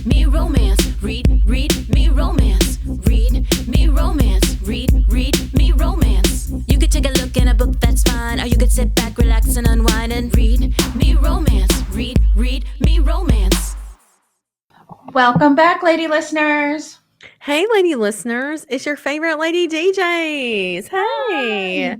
me romance. Read me romance. Read me romance. Read me romance. You could take a look in a book, that's fine. Or you could sit back, relax, and unwind and read me romance. Read me romance. Welcome back, lady listeners. Hey, lady listeners. It's your favorite lady DJs. Hey.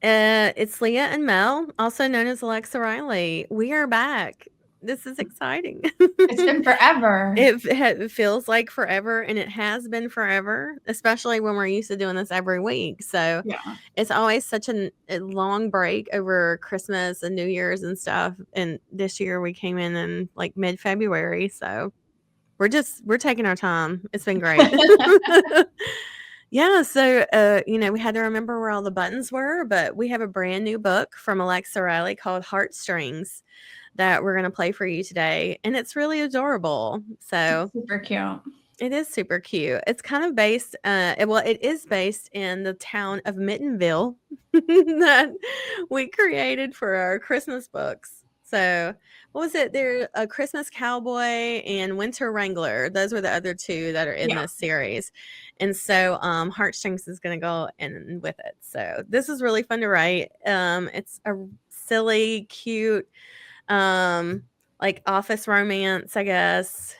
It's Leah and Mel, also known as Alexa Riley. We are back. This is exciting. It's been forever. It feels like forever, and it has been forever, especially when we're used to doing this every week. So Yeah. it's always such a long break over Christmas and New Year's and stuff. And this year we came in like mid-February. So we're taking our time. It's been great. Yeah, so, we had to remember where all the buttons were, but we have a brand new book from Alexa Riley called Heartstrings that we're going to play for you today, and it's really adorable. So Super cute. it is super cute. It's kind of based, it is based in the town of Mittenville that we created for our Christmas books. So what was it? There, a Christmas Cowboy and Winter Wrangler. Those were the other two that are in this series. And so Heartstrings is going to go in with it. So this is really fun to write. It's a silly, cute, like office romance, I guess.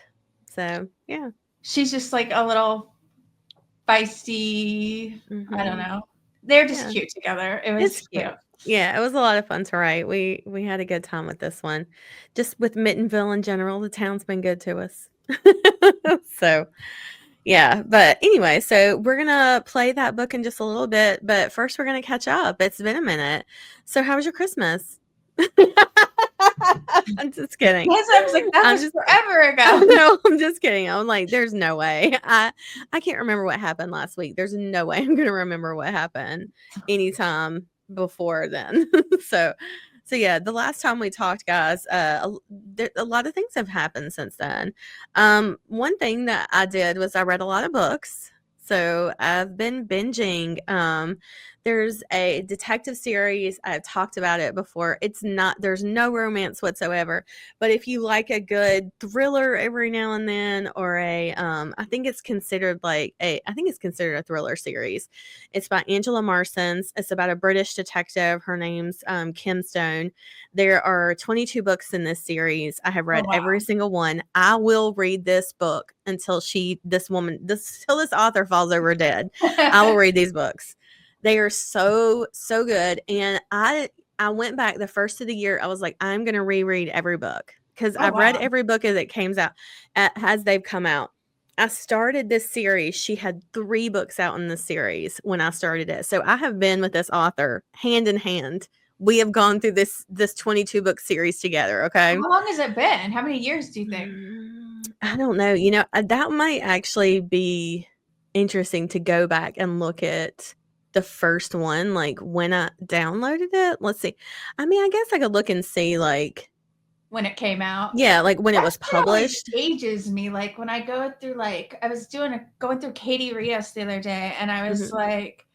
So yeah. She's just like a little feisty. I don't know. They're just cute together. It was cute. Yeah, it was a lot of fun to write. We had a good time with this one. Just with Mittenville in general, the town's been good to us. So, yeah. But anyway, so we're going to play that book in just a little bit. But first, we're going to catch up. It's been a minute. So how was your Christmas? I'm just kidding. Yes, I was like, that was forever ago. No, I'm just kidding. I'm like, there's no way. I can't remember what happened last week. There's no way I'm going to remember what happened anytime before then. So yeah, the last time we talked, guys, a lot of things have happened since then. One thing that I did was I read a lot of books. So I've been binging. There's a detective series. I've talked about it before. There's no romance whatsoever. But if you like a good thriller every now and then, or I think it's considered a thriller series. It's by Angela Marsons. It's about a British detective. Her name's Kim Stone. There are 22 books in this series. I have read every single one. I will read this book until this author falls over dead. I will read these books. They are so, so good. And I went back the first of the year. I was like, I'm going to reread every book because I've read every book as it comes out, as they've come out. I started this series. She had 3 books out in the series when I started it. So I have been with this author hand in hand. We have gone through this 22 book series together. Okay. How long has it been? How many years do you think? I don't know. That might actually be interesting to go back and look at the first one, like when I downloaded it. Let's see. I mean, I guess I could look and see like when it came out. Yeah, like when it was published. It ages me. Like when I go through, like I was going through Katie Rios the other day, and I was like,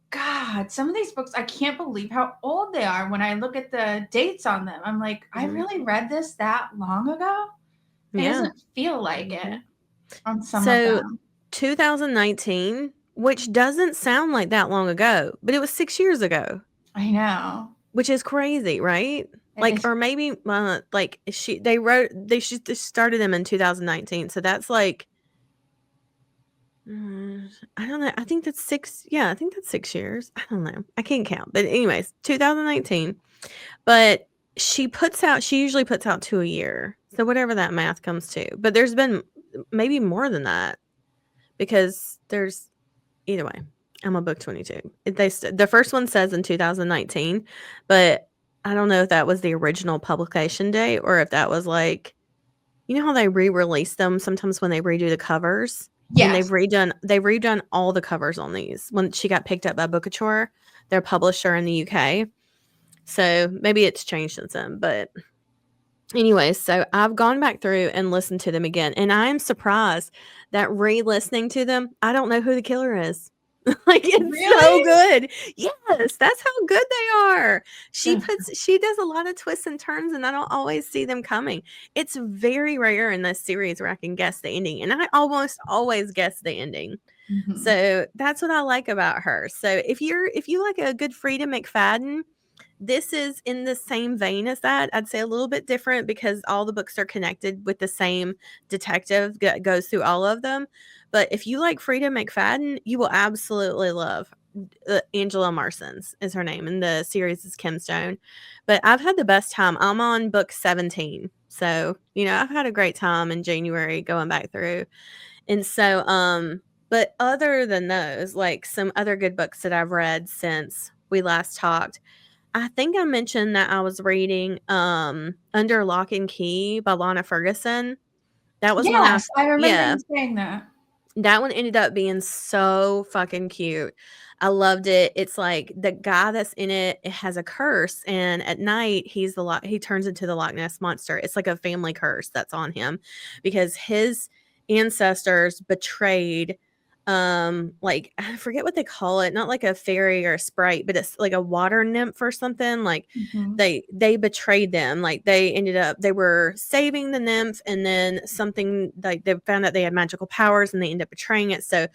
God, some of these books, I can't believe how old they are when I look at the dates on them. I'm like, I really read this that long ago? It doesn't feel like it on some of them. 2019, which doesn't sound like that long ago, but it was 6 years ago. I know. Which is crazy, right? Or maybe they started them in 2019. So that's like, I don't know. I think that's 6. Yeah, I think that's 6 years. I don't know. I can't count. But anyways, 2019. But she usually puts out 2 a year. So whatever that math comes to. But there's been maybe more than that because either way, I'm on book 22. The first one says in 2019, but I don't know if that was the original publication date or if that was like, how they re-release them sometimes when they redo the covers. Yes. And they've redone all the covers on these. When she got picked up by Bookouture, their publisher in the UK. So maybe it's changed since then. But anyway, so I've gone back through and listened to them again. And I am surprised that re-listening to them, I don't know who the killer is. Like, it's so Really? good. Yes, that's how good they are. Ugh. She does a lot of twists and turns, and I don't always see them coming. It's very rare in this series where I can guess the ending, and I almost always guess the ending. Mhm. So that's what I like about her. So if you like a good Frida McFadden, this is in the same vein as that. I'd say a little bit different because all the books are connected with the same detective that goes through all of them. But if you like Frida McFadden, you will absolutely love Angela Marsons is her name, and the series is Kim Stone. But I've had the best time. I'm on book 17. So, I've had a great time in January going back through. And so, but other than those, like some other good books that I've read since we last talked, I think I mentioned that I was reading Under Lock and Key by Lana Ferguson. That was one Yes, I remember yeah, you saying that. that one ended up being so fucking cute. I loved it. It's like the guy that's in it has a curse, and at night he turns into the Loch Ness monster. It's like a family curse that's on him because his ancestors betrayed like I forget what they call it, not like a fairy or a sprite, but it's like a water nymph or something. Like Mhm. they betrayed them. Like they were saving the nymph, and then something, like they found out they had magical powers and they ended up betraying it. So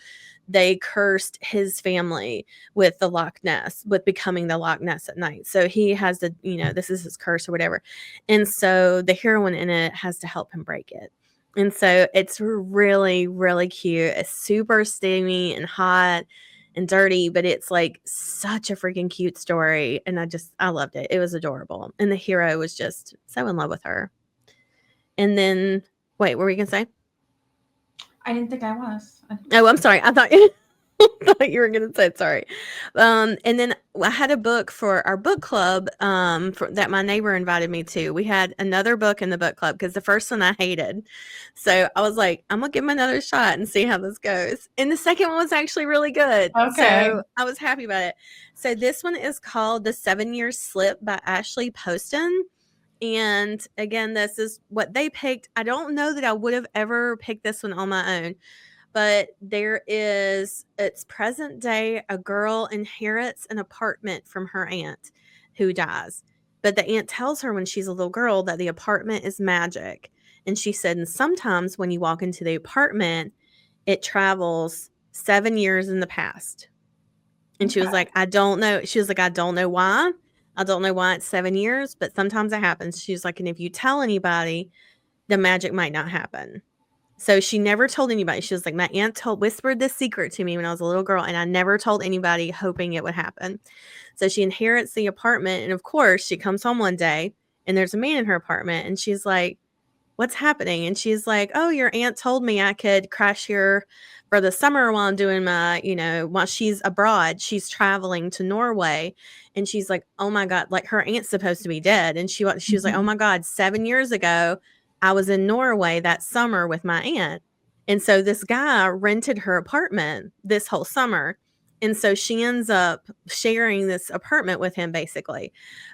they cursed his family with the Loch Ness, with becoming the Loch Ness at night. So he has to, this is his curse or whatever. And so the heroine in it has to help him break it. And so it's really, really cute. It's super steamy and hot and dirty, but it's like such a freaking cute story. And I loved it. It was adorable. And the hero was just so in love with her. And then, wait, what were we going to say? I didn't think I was. Oh, I'm sorry. I thought thought you were going to say it. Sorry. And then I had a book for our book club that my neighbor invited me to. We had another book in the book club because the first one I hated. So I was like, I'm going to give him another shot and see how this goes. And the second one was actually really good. Okay. So I was happy about it. So this one is called The 7 Year Slip by Ashley Poston. And again, this is what they picked. I don't know that I would have ever picked this one on my own. But it's present day. A girl inherits an apartment from her aunt who dies. But the aunt tells her when she's a little girl that the apartment is magic. And she said, and sometimes when you walk into the apartment, it travels 7 years in the past. And she was like, I don't know. She was like, I don't know why. I don't know why it's 7 years, but sometimes it happens. She's like, and if you tell anybody, the magic might not happen. So she never told anybody. She was like, my aunt whispered this secret to me when I was a little girl, and I never told anybody, hoping it would happen. So she inherits the apartment, and of course, she comes home one day, and there's a man in her apartment, and she's like, what's happening? And she's like, oh, your aunt told me I could crash here for the summer while I'm doing while she's abroad. She's traveling to Norway. And she's like, oh my God, like her aunt's supposed to be dead. And she was like, oh my God, 7 years ago, I was in Norway that summer with my aunt. And so this guy rented her apartment this whole summer. And so she ends up sharing this apartment with him, basically.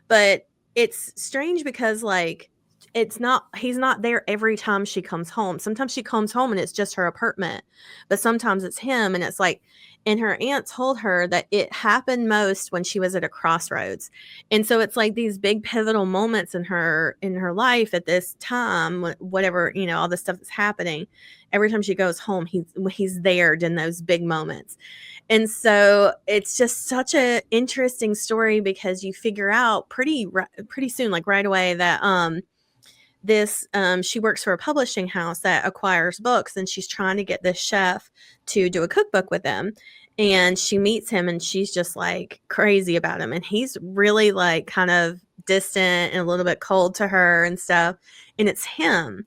But it's strange because, like, he's not there every time she comes home. Sometimes she comes home and it's just her apartment, but sometimes it's him. And it's like, and her aunt told her that it happened most when she was at a crossroads. And so it's like these big pivotal moments in her life at this time, whatever, all the stuff that's happening. Every time she goes home, he's there in those big moments. And so it's just such an interesting story because you figure out pretty soon, like right away, that she works for a publishing house that acquires books, and she's trying to get this chef to do a cookbook with them. And she meets him, and she's just like crazy about him. And he's really like kind of distant and a little bit cold to her and stuff. And it's him.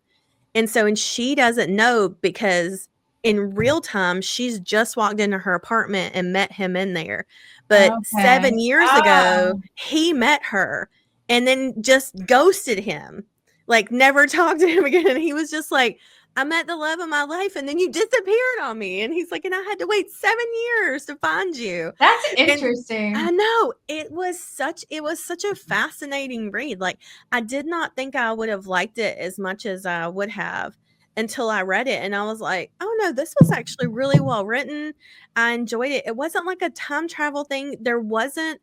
And she doesn't know because in real time, she's just walked into her apartment and met him in there. But 7 years ago, he met her and then just ghosted him, like never talked to him again. And he was just like, I met the love of my life and then you disappeared on me. And he's like, and I had to wait 7 years to find you. That's interesting. And I know it was such a fascinating read. Like, I did not think I would have liked it as much as I would have. until I read it, and I was like, "Oh, no, this was actually really well written." I enjoyed it. It wasn't like a time travel thing. There wasn't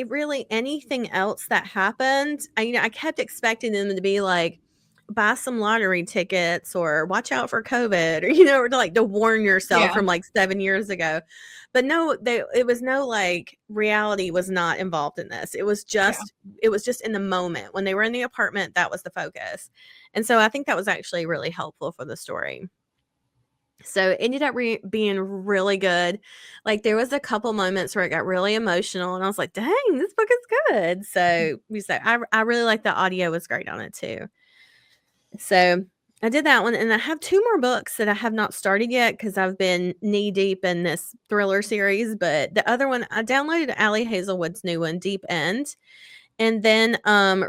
really anything else that happened. I kept expecting them to be like, buy some lottery tickets or watch out for COVID or, or to warn yourself Yeah. from like 7 years ago. But no, it was no like reality was not involved in this. It was Yeah. just in the moment when they were in the apartment, that was the focus. And so I think that was actually really helpful for the story. So it ended up being really good. Like there was a couple moments where it got really emotional, and I was like, "Dang, this book is good." So I really like the audio was great on it too. So I did that one, and I have 2 more books that I have not started yet because I've been knee deep in this thriller series. But the other one, I downloaded Allie Hazelwood's new one, Deep End. And then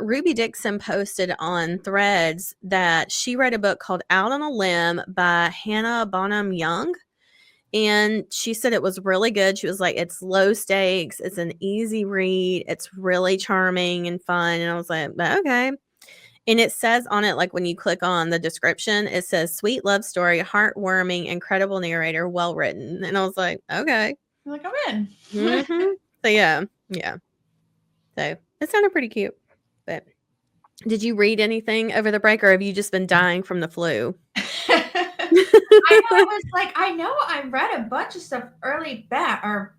Ruby Dixon posted on Threads that she read a book called Out on a Limb by Hannah Bonham Young. And she said it was really good. She was like, it's low stakes. It's an easy read. It's really charming and fun. And I was like, okay. And it says on it, like when you click on the description, it says sweet love story, heartwarming, incredible narrator, well written. And I was like, okay. I'm like, I'm in. Mm-hmm. So yeah. So it sounded pretty cute. But did you read anything over the break, or have you just been dying from the flu? I know I read a bunch of stuff early on,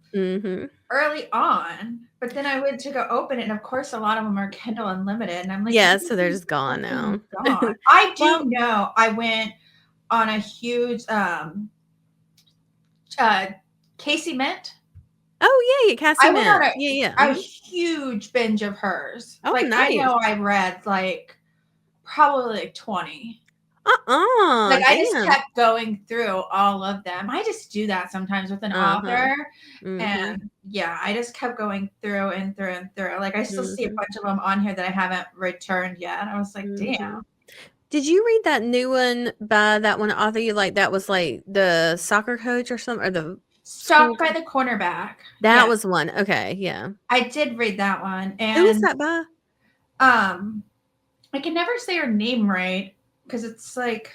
but then I went to go open it, and of course, a lot of them are Kindle Unlimited, and I'm like, yeah, so they're just gone now. Gone. I do know I went on a huge Casey Mint. Oh yeah, Cassie I went Mint. on a huge binge of hers. Oh, like nice. I know I read like probably like 20. Like I just kept going through all of them. I just do that sometimes with an author. Mm-hmm. And yeah, I just kept going through and through and through. Like I still see a bunch of them on here that I haven't returned yet. I was like, damn. Did you read that new one by that one author you like that was like the soccer coach or something, or the Stalked by the Cornerback? That was one. Okay, yeah. I did read that one. And who is that by? I can never say her name right because it's like,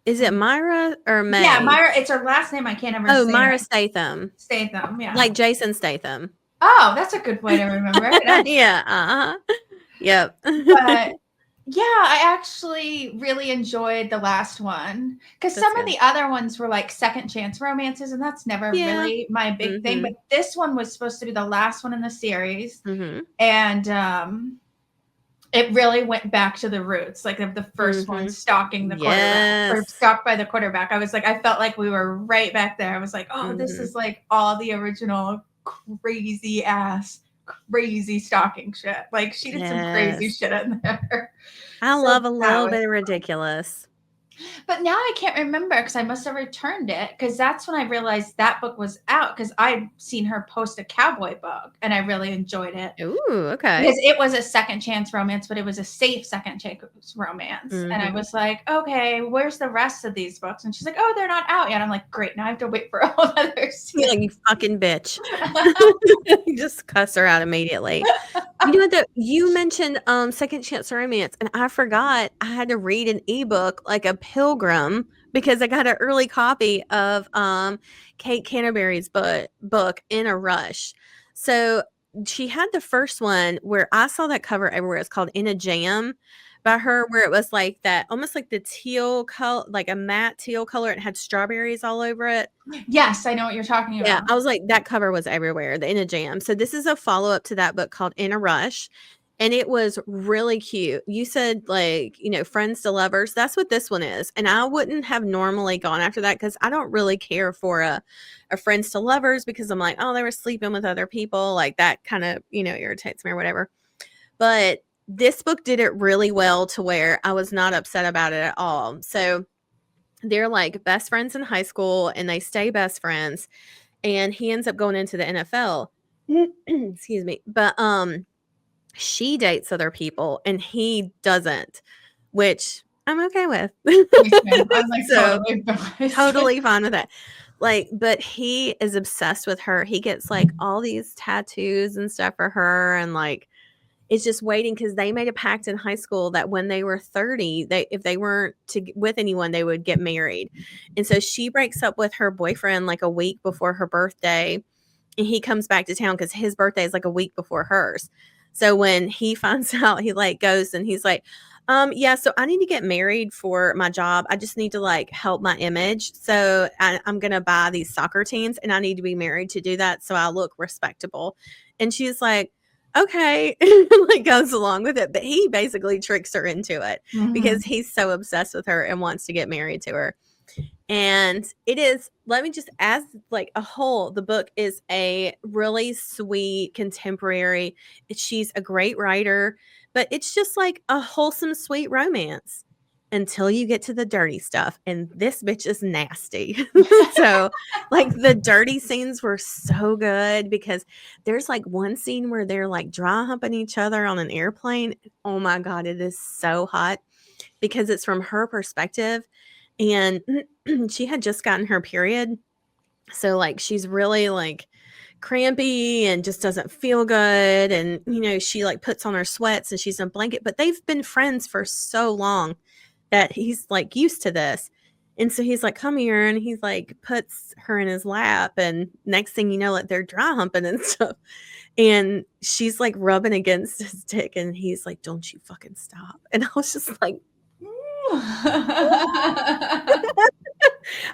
is it Myra or May? Yeah, Myra. It's her last name. I can't ever say. Oh, Myra Statham. Statham, yeah. Like Jason Statham. Oh, that's a good way to remember it. Yeah. Yep. But yeah, I actually really enjoyed the last one because some of the other ones were like second chance romances, and that's never really my big thing. But this one was supposed to be the last one in the series, and it really went back to the roots, like of the first one, stalking the quarterback, or stalked by the quarterback. I was like, I felt like we were right back there. I was like, oh, this is like all the original crazy stalking shit. Like she did some crazy shit in there. I love a little bit of ridiculous. But now I can't remember because I must have returned it, because that's when I realized that book was out, because I'd seen her post a cowboy book and I really enjoyed it. Ooh, okay. Because it was a second chance romance, but it was a safe second chance romance. And I was like, okay, where's the rest of these books? And she's like, oh, they're not out yet. I'm like, great, now I have to wait for a whole other season. Like, you fucking bitch. You just cuss her out immediately. You know what, you mentioned second chance romance, and I forgot I had to read an ebook like a pilgrim because I got an early copy of Kate Canterbury's book In a Rush. So she had the first one where I saw that cover everywhere. It's called In a Jam by her, where it was like that, almost like the teal color, like a matte teal color, and had strawberries all over it. Yes, I know what you're talking about. Yeah, I was like, that cover was everywhere, the In a Jam. So this is a follow-up to that book called In a Rush, and it was really cute. You said, like, friends to lovers. That's what this one is. And I wouldn't have normally gone after that because I don't really care for a friends to lovers, because I'm like, oh, they were sleeping with other people. Like that kind of, irritates me or whatever. But this book did it really well to where I was not upset about it at all. So they're like best friends in high school, and they stay best friends, and he ends up going into the NFL. Excuse me. But she dates other people and he doesn't, which I'm okay with. I'm like totally fine with that. Like, but he is obsessed with her. He gets like all these tattoos and stuff for her, and like is just waiting because they made a pact in high school that when they were 30, if they weren't with anyone, they would get married. And so she breaks up with her boyfriend like a week before her birthday, and he comes back to town because his birthday is like a week before hers. So when he finds out, he like goes and he's like, yeah, so I need to get married for my job. I just need to like help my image. So I'm going to buy these soccer teams and I need to be married to do that. So I look respectable. And she's like, okay, like goes along with it. But he basically tricks her into it because he's so obsessed with her and wants to get married to her. And it is, let me just, as like a whole, the book is a really sweet contemporary. She's a great writer, but it's just like a wholesome, sweet romance until you get to the dirty stuff. And this bitch is nasty. So like the dirty scenes were so good because there's like one scene where they're like dry humping each other on an airplane. Oh my God, it is so hot because it's from her perspective. And she had just gotten her period. So like she's really like crampy and just doesn't feel good. And, you know, she like puts on her sweats and she's in a blanket, but they've been friends for so long that he's like used to this. And so he's like, come here. And he's like, puts her in his lap. And next thing you know, like they're dry humping and stuff. And she's like rubbing against his dick. And he's like, don't you fucking stop. And I was just like,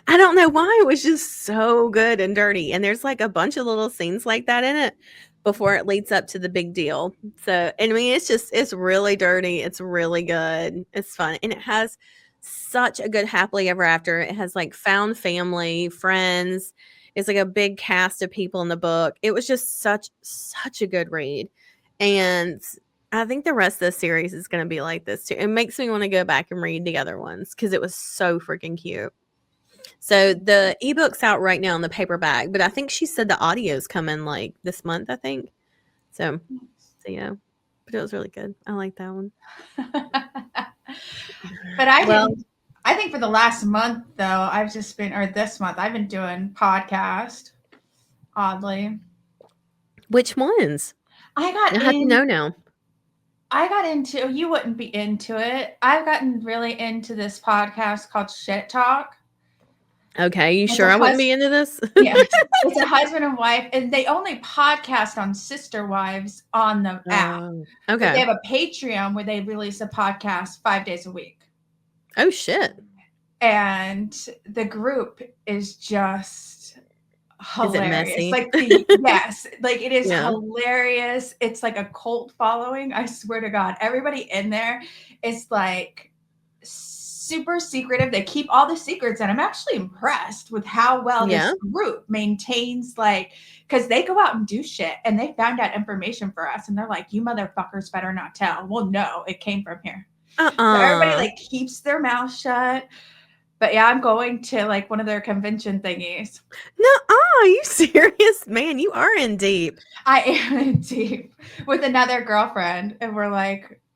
I don't know why it was just so good and dirty. And there's like a bunch of little scenes like that in it before it leads up to the big deal. So, I mean, it's really dirty. It's really good. It's fun. And it has such a good happily ever after. It has like found family, friends. It's like a big cast of people in the book. It was just such a good read. And I think the rest of the series is going to be like this too. It makes me want to go back and read the other ones because it was so freaking cute. So the ebook's out right now in the paperback, but I think she said the audios come in like this month, I think. So yeah, but it was really good. I like that one. But I think for the last month though, this month, I've been doing podcast. Oddly. Which ones? I have to know now. I got into, you wouldn't be into it. I've gotten really into this podcast called Shit Talk. Okay, you sure I wouldn't be into this? Yes, it's a husband and wife, and they only podcast on Sister Wives on the app. Okay. But they have a Patreon where they release a podcast 5 days a week. Oh, shit. And the group is just hilarious. Is it messy? Like yes, like it is hilarious. It's like a cult following. I swear to God, everybody in there is like super secretive. They keep all the secrets, and I'm actually impressed with how well this group maintains, like, because they go out and do shit and they found out information for us and they're like, you motherfuckers better not tell. Well, no, it came from here. So everybody like keeps their mouth shut. But yeah, I'm going to like one of their convention thingies. No, are you serious? Man, you are in deep. I am in deep with another girlfriend, and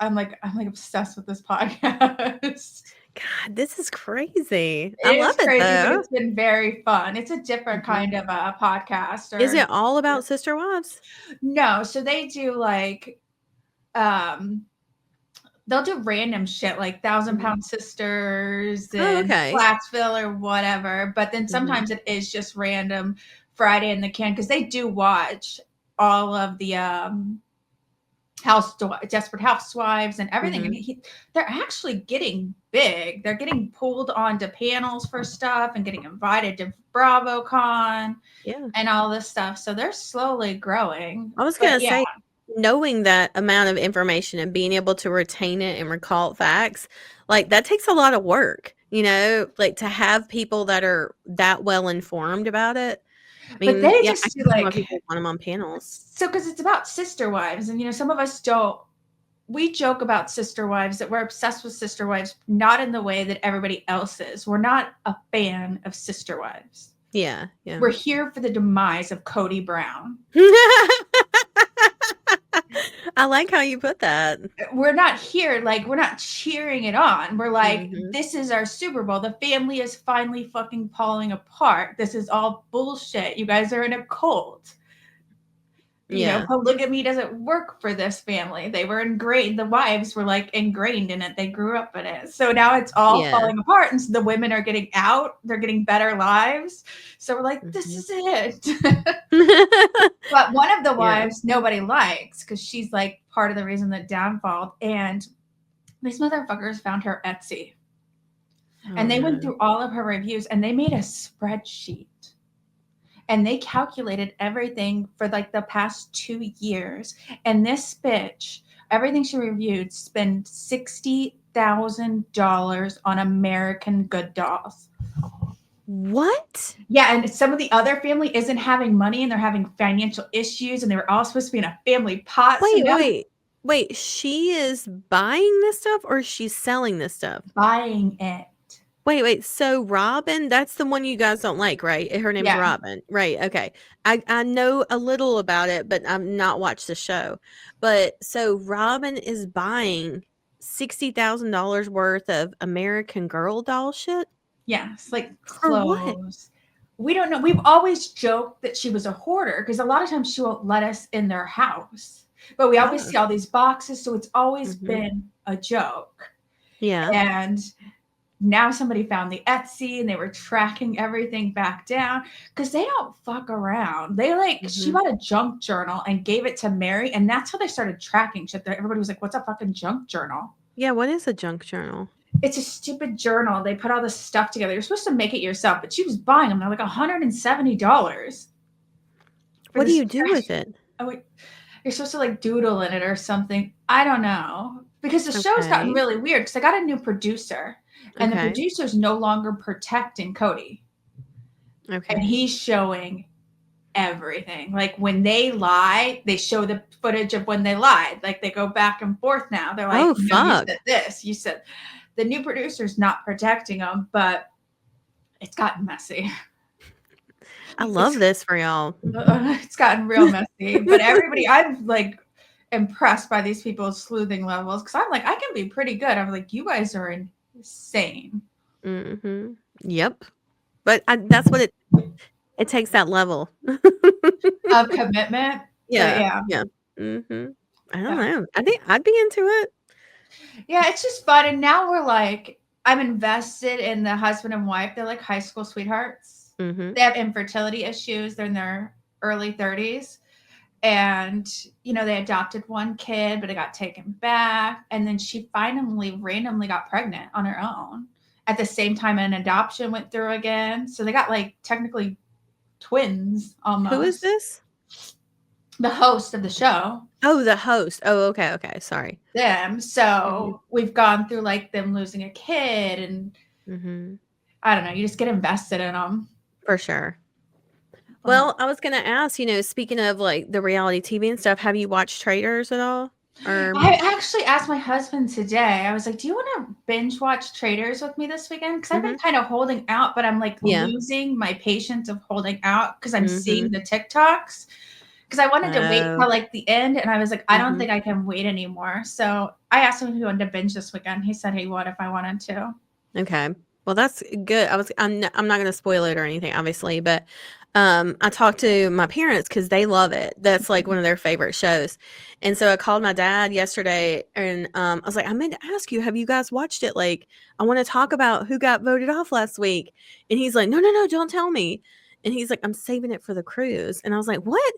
I'm obsessed with this podcast. God, this is crazy. I love it, crazy, though. But it's been very fun. It's a different kind of a podcast. Is it all about sister wives? No. So they do like, they'll do random shit like 1,000-Pound Sisters and Plattsville or whatever. But then sometimes it is just random Friday in the Can, because they do watch all of the Desperate Housewives and everything. And they're actually getting big. They're getting pulled onto panels for stuff and getting invited to BravoCon and all this stuff. So they're slowly growing. I was going to say, knowing that amount of information and being able to retain it and recall facts, like that takes a lot of work, you know, like to have people that are that well informed about it. I mean, but they just do like people want them on panels. So, because it's about sister wives, and you know, some of us don't. We joke about sister wives, that we're obsessed with sister wives, not in the way that everybody else is. We're not a fan of sister wives. Yeah. We're here for the demise of Cody Brown. I like how you put that. We're not here, like, we're not cheering it on. We're like, this is our Super Bowl. The family is finally fucking falling apart. This is all bullshit. You guys are in a cult. Yeah. polygamy doesn't work for this family. They were ingrained, the wives were like ingrained in it. They grew up in it. So now it's all Yeah. falling apart. And so the women are getting out, they're getting better lives. So we're like, this is it. But one of the Yeah. wives, nobody likes because she's like part of the reason the downfall. And these motherfuckers found her Etsy. Oh, And they went no. through all of her reviews and they made a spreadsheet. And they calculated everything for like the past 2 years. And this bitch, everything she reviewed, spent $60,000 on American Good dolls. What? Yeah, and some of the other family isn't having money and they're having financial issues and they were all supposed to be in a family pot. So now Wait. She is buying this stuff or she's selling this stuff? buying it. Wait. So Robin, that's the one you guys don't like, right? Her name's Yeah. Robin. Right. Okay. I know a little about it, but I've not watched the show. But so Robin is buying $60,000 worth of American Girl doll shit? Yes, like For what? clothes. We don't know. We've always joked that she was a hoarder because a lot of times she won't let us in their house. But we always see all these boxes, so it's always been a joke. Yeah. And now somebody found the Etsy and they were tracking everything back down because they don't fuck around. They like, she bought a junk journal and gave it to Mary, and that's how they started tracking shit. Everybody was like, what's a fucking junk journal? Yeah, what is a junk journal? It's a stupid journal. They put all this stuff together. You're supposed to make it yourself, but she was buying them. They're like $170. What do you do with it? Oh, you're supposed to like doodle in it or something. I don't know. Because the show's gotten really weird because I got a new producer and the producer's no longer protecting Cody. Okay. And he's showing everything. Like when they lie, they show the footage of when they lied. Like they go back and forth now. They're like, Oh, you fuck. said this. You said the new producer's not protecting them, but it's gotten messy. I love this for y'all. It's gotten real messy. But everybody, I'm like impressed by these people's sleuthing levels because I'm like, I can be pretty good. I'm like, you guys are insane. Yep. But that's what it takes, that level of commitment. Yeah. I don't know. I think I'd be into it. Yeah, it's just fun. And now we're like, I'm invested in the husband and wife. They're like high school sweethearts. They have infertility issues. They're in their early 30s. And, they adopted one kid, but it got taken back. And then she finally randomly got pregnant on her own. At the same time, an adoption went through again. So they got like technically twins almost. Who is this? The host of the show. Oh, the host. Oh, okay. Sorry. Them. So we've gone through like them losing a kid and I don't know. You just get invested in them. For sure. Well, I was going to ask, speaking of like the reality TV and stuff, have you watched Traitors at all? Or I actually asked my husband today. I was like, do you want to binge watch Traitors with me this weekend? Because I've been kind of holding out, but I'm like losing my patience of holding out because I'm seeing the TikToks. Because I wanted to wait till like the end, and I was like, I don't think I can wait anymore. So I asked him if he wanted to binge this weekend. He said he would if I wanted to. Okay. Well, that's good. I'm not going to spoil it or anything, obviously, but I talked to my parents because they love it. That's like one of their favorite shows. And so I called my dad yesterday and I was like, I meant to ask you, have you guys watched it? Like, I want to talk about who got voted off last week. And he's like, no, don't tell me. And he's like, I'm saving it for the cruise. And I was like, what?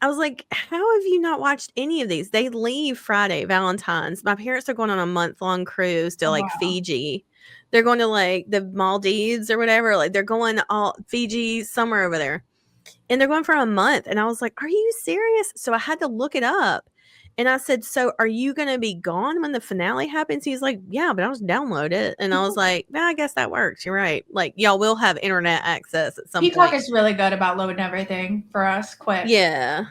I was like, how have you not watched any of these? They leave Friday, Valentines. My parents are going on a month-long cruise to like Fiji. They're going to like the Maldives or whatever. Like they're going all Fiji, somewhere over there. And they're going for a month. And I was like, are you serious? So I had to look it up. And I said, so are you going to be gone when the finale happens? He's like, yeah, but I'll just download it. And I was like, nah, I guess that works. You're right. Like y'all will have internet access at some Peacock point. is really good about loading everything for us quick. Yeah.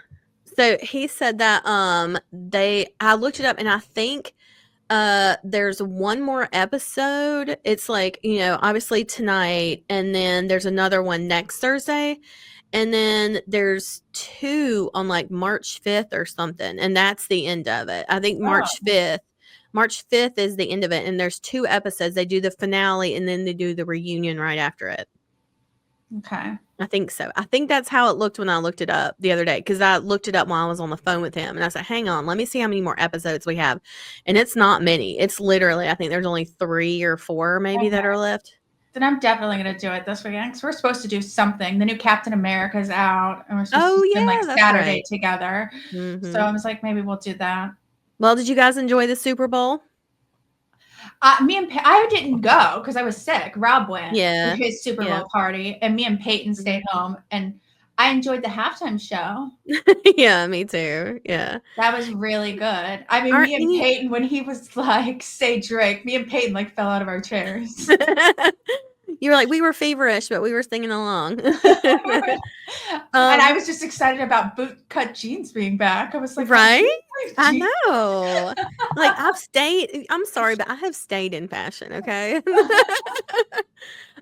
So he said that I looked it up and I think there's one more episode. It's like, obviously tonight, and then there's another one next Thursday, and then there's 2 on like March 5th or something, and that's the end of it. I think March 5th is the end of it, and there's 2 episodes. They do the finale and then they do the reunion right after it. Okay. I think so. I think that's how it looked when I looked it up the other day, because I looked it up while I was on the phone with him, and I said, hang on, let me see how many more episodes we have. And it's not many. It's literally, I think there's only 3 or 4 maybe that Okay. are left. Then I'm definitely going to do it this weekend because we're supposed to do something. The new Captain America's out, and we're supposed to spend like Yeah, that's Saturday right. together. So I was like, maybe we'll do that. Well, did you guys enjoy the Super Bowl? I didn't go because I was sick. Rob went to Yeah. his Super Yeah. Bowl party, and me and Peyton stayed home. And I enjoyed the halftime show. Yeah, me too. Yeah. That was really good. I mean, Aren't me and any Peyton, when he was like, "Say Drake," me and Peyton like fell out of our chairs. You were like, we were feverish, but we were singing along. And I was just excited about bootcut jeans being back. I was like, Right? I jeans. know. Like, I'm sorry, but I have stayed in fashion, okay?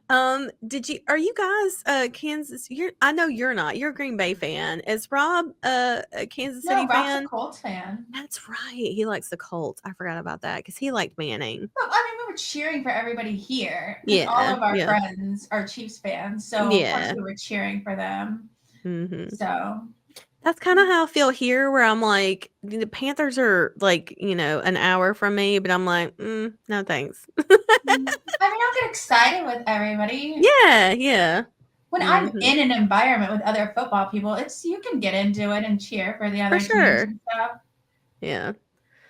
Are you guys Kansas? I know you're not. You're a Green Bay fan. Is Rob a Kansas City No, Rob's a fan? Colts fan. That's right. He likes the Colts. I forgot about that because he liked Manning. Well, I mean, we were cheering for everybody here because all Yeah. of our Yeah. friends are Chiefs fans. So, of course, Yeah. we were cheering for them. So, That's kind of how I feel here, where I'm like, the Panthers are like, an hour from me, but I'm like, no thanks. I mean, I'll get excited with everybody. Yeah, yeah. When I'm in an environment with other football people, you can get into it and cheer for the other For teams sure. and stuff. Yeah.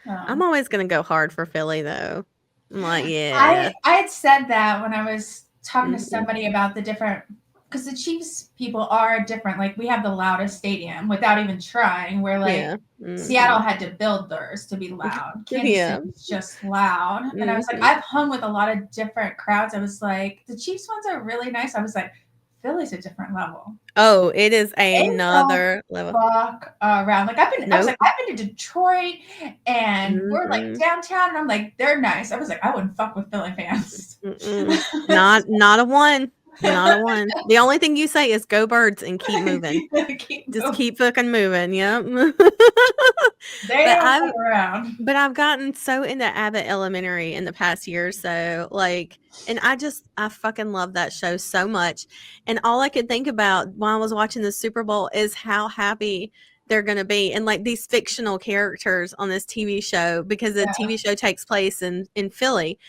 I'm always gonna go hard for Philly though. I'm like, I yeah. had said that when I was talking to somebody about the different, because the Chiefs people are different. Like, we have the loudest stadium without even trying. Where like Seattle had to build theirs to be loud. Kansas City's just loud. And I was like, I've hung with a lot of different crowds. I was like, the Chiefs ones are really nice. I was like, Philly's a different level. Oh, it is another level. Walk around. Like, I was like, I've been to Detroit and we're like downtown, and I'm like, they're nice. I was like, I wouldn't fuck with Philly fans. Not a one. Not a one. The only thing you say is go Birds and keep moving. Just keep fucking moving. Yep. They don't come around. But I've gotten so into Abbott Elementary in the past year or so. Like, and I fucking love that show so much. And all I could think about while I was watching the Super Bowl is how happy they're going to be. And like these fictional characters on this TV show, because the TV show takes place in Philly.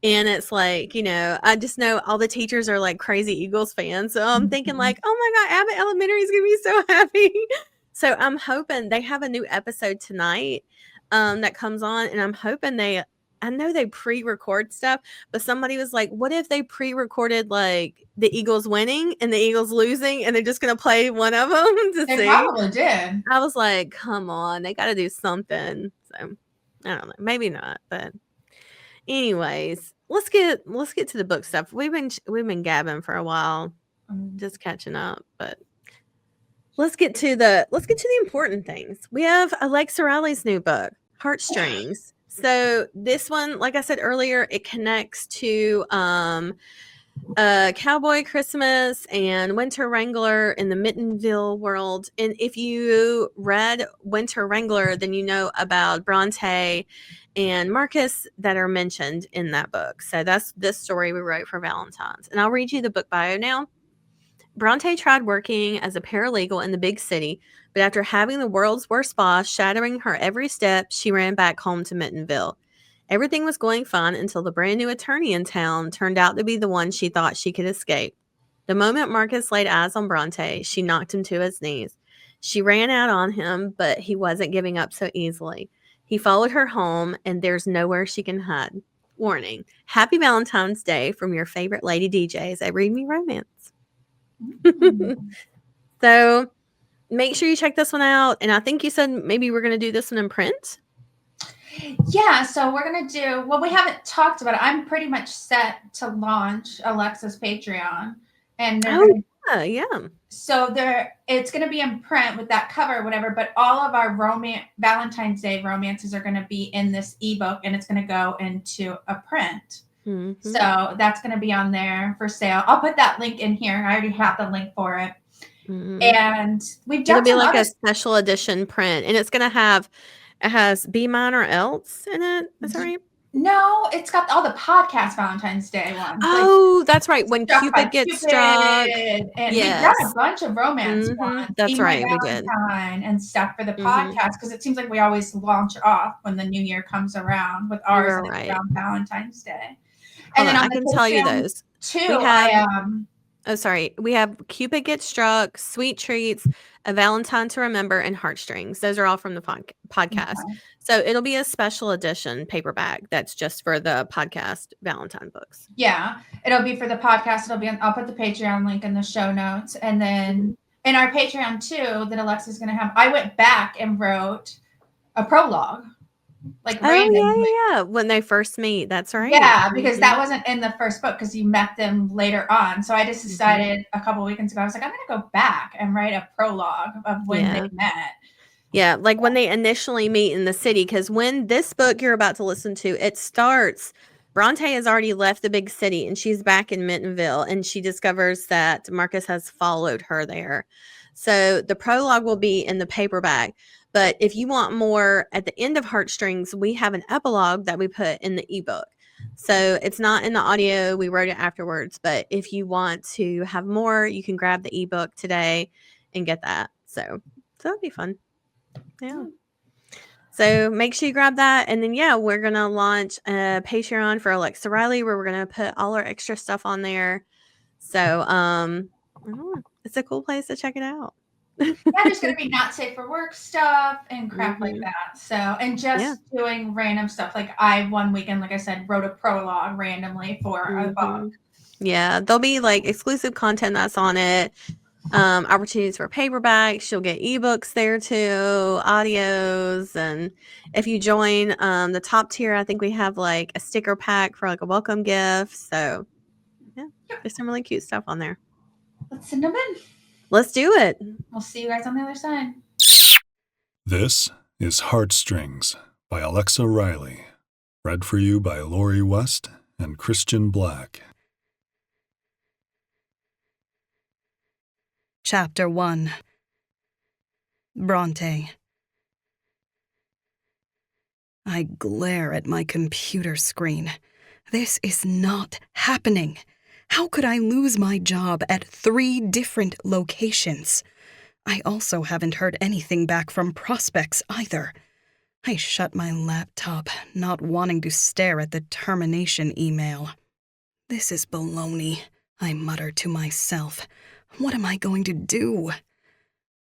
And it's like, I just know all the teachers are like crazy Eagles fans. So I'm thinking like, oh my God, Abbott Elementary is going to be so happy. So I'm hoping they have a new episode tonight that comes on. And I'm hoping I know they pre-record stuff, but somebody was like, what if they pre-recorded like the Eagles winning and the Eagles losing and they're just going to play one of them to see? They probably did. I was like, come on, they got to do something. So I don't know, maybe not, but anyways, let's get to the book stuff. We've been gabbing for a while, just catching up, but let's get to the important things. We have Alexa Riley's new book, Heartstrings. So this one, like I said earlier, it connects to Cowboy Christmas and Winter Wrangler in the Mittenville world. And if you read Winter Wrangler, then you know about Bronte and Marcus that are mentioned in that book. So that's this story we wrote for Valentines. And I'll read you the book bio now. Bronte tried working as a paralegal in the big city, but after having the world's worst boss shattering her every step, she ran back home to Mittenville. Everything was going fine until the brand new attorney in town turned out to be the one she thought she could escape. The moment Marcus laid eyes on Bronte, she knocked him to his knees. She ran out on him, but he wasn't giving up so easily. He followed her home, and there's nowhere she can hide. Warning: Happy Valentine's Day from your favorite lady DJs at Read Me Romance. So make sure you check this one out. And I think you said maybe we're going to do this one in print. Yeah, so we're going to do, well, we haven't talked about it. I'm pretty much set to launch Alexa's Patreon. And yeah. So it's going to be in print with that cover or whatever, but all of our Valentine's Day romances are going to be in this ebook, and it's going to go into a print. Mm-hmm. So that's going to be on there for sale. I'll put that link in here. I already have the link for it. Mm-hmm. And we've done it'll be like a special edition print, and it has B Mine or Else in it. Is that right? No, it's got all the podcast Valentine's Day ones. Oh, that's right. When Struck by Cupid gets struck. Cupid, and we got a Yes. bunch of romance ones. That's Be My right. We did. Valentine and stuff for the podcast, because it seems like we always launch off when the new year comes around with ours, You're and it's right. around Valentine's Day. Hold And then on, on I the can tell you Patreon those. too, We have we have Cupid Gets Struck, Sweet Treats, A Valentine to Remember, and Heartstrings. Those are all from the podcast. Okay. So it'll be a special edition paperback that's just for the podcast Valentine books. Yeah, it'll be for the podcast. I'll put the Patreon link in the show notes. And then in our Patreon too, that Alexa's going to have, I went back and wrote a prologue. Yeah. When they first meet, that's right. Yeah, because that wasn't in the first book, because you met them later on. So I just decided a couple of weekends ago, I was like, I'm going to go back and write a prologue of when they met. Yeah, like when they initially meet in the city, because when this book you're about to listen to, it starts, Bronte has already left the big city and she's back in Mittenville, and she discovers that Marcus has followed her there. So the prologue will be in the paperback. But if you want more at the end of Heartstrings, we have an epilogue that we put in the ebook. So it's not in the audio. We wrote it afterwards. But if you want to have more, you can grab the ebook today and get that. So that'll be fun. Yeah. So make sure you grab that. And then, we're going to launch a Patreon for Alexa Riley, where we're going to put all our extra stuff on there. So I don't know, it's a cool place to check it out. Yeah, there's going to be not safe for work stuff and crap like that. So, and just doing random stuff. Like I, one weekend, like I said, wrote a prologue randomly for a book. Yeah, there'll be like exclusive content that's on it. Opportunities for paperbacks. You'll get ebooks there too, audios, and if you join the top tier, I think we have like a sticker pack for like a welcome gift. So yeah, there's some really cute stuff on there. Let's send them in. Let's do it. We'll see you guys on the other side. This is Heartstrings by Alexa Riley, read for you by Lori West and Christian Black. Chapter 1. Bronte. I glare at my computer screen. This is not happening. How could I lose my job at 3 different locations? I also haven't heard anything back from prospects either. I shut my laptop, not wanting to stare at the termination email. This is baloney, I mutter to myself. What am I going to do?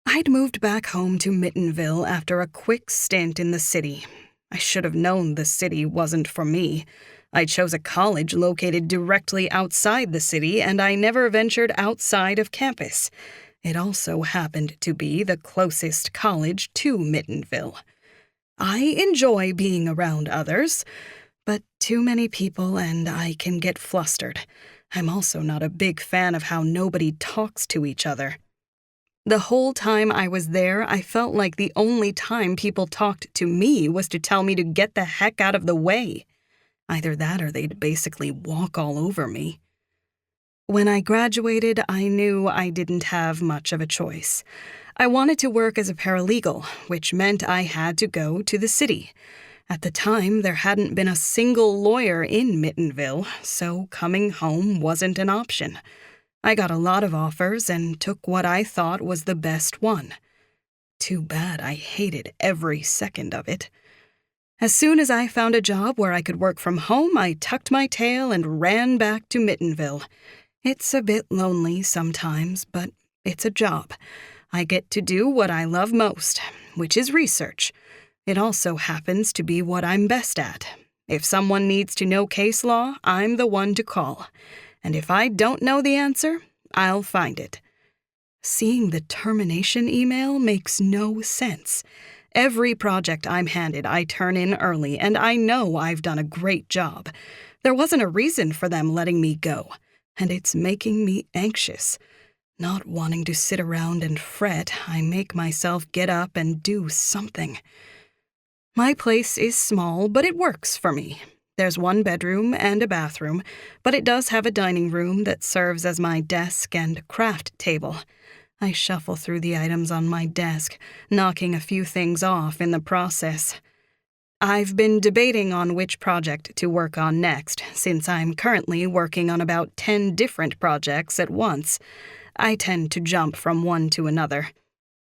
I'd moved back home to Mittenville after a quick stint in the city. I should have known the city wasn't for me. I chose a college located directly outside the city, and I never ventured outside of campus. It also happened to be the closest college to Mittenville. I enjoy being around others, but too many people and I can get flustered. I'm also not a big fan of how nobody talks to each other. The whole time I was there, I felt like the only time people talked to me was to tell me to get the heck out of the way. Either that or they'd basically walk all over me. When I graduated, I knew I didn't have much of a choice. I wanted to work as a paralegal, which meant I had to go to the city. At the time, there hadn't been a single lawyer in Mittenville, so coming home wasn't an option. I got a lot of offers and took what I thought was the best one. Too bad I hated every second of it. As soon as I found a job where I could work from home, I tucked my tail and ran back to Mittenville. It's a bit lonely sometimes, but it's a job. I get to do what I love most, which is research. It also happens to be what I'm best at. If someone needs to know case law, I'm the one to call. And if I don't know the answer, I'll find it. Seeing the termination email makes no sense. Every project I'm handed, I turn in early, and I know I've done a great job. There wasn't a reason for them letting me go, and it's making me anxious. Not wanting to sit around and fret, I make myself get up and do something. My place is small, but it works for me. There's 1 bedroom and a bathroom, but it does have a dining room that serves as my desk and craft table. I shuffle through the items on my desk, knocking a few things off in the process. I've been debating on which project to work on next, since I'm currently working on about 10 different projects at once. I tend to jump from one to another.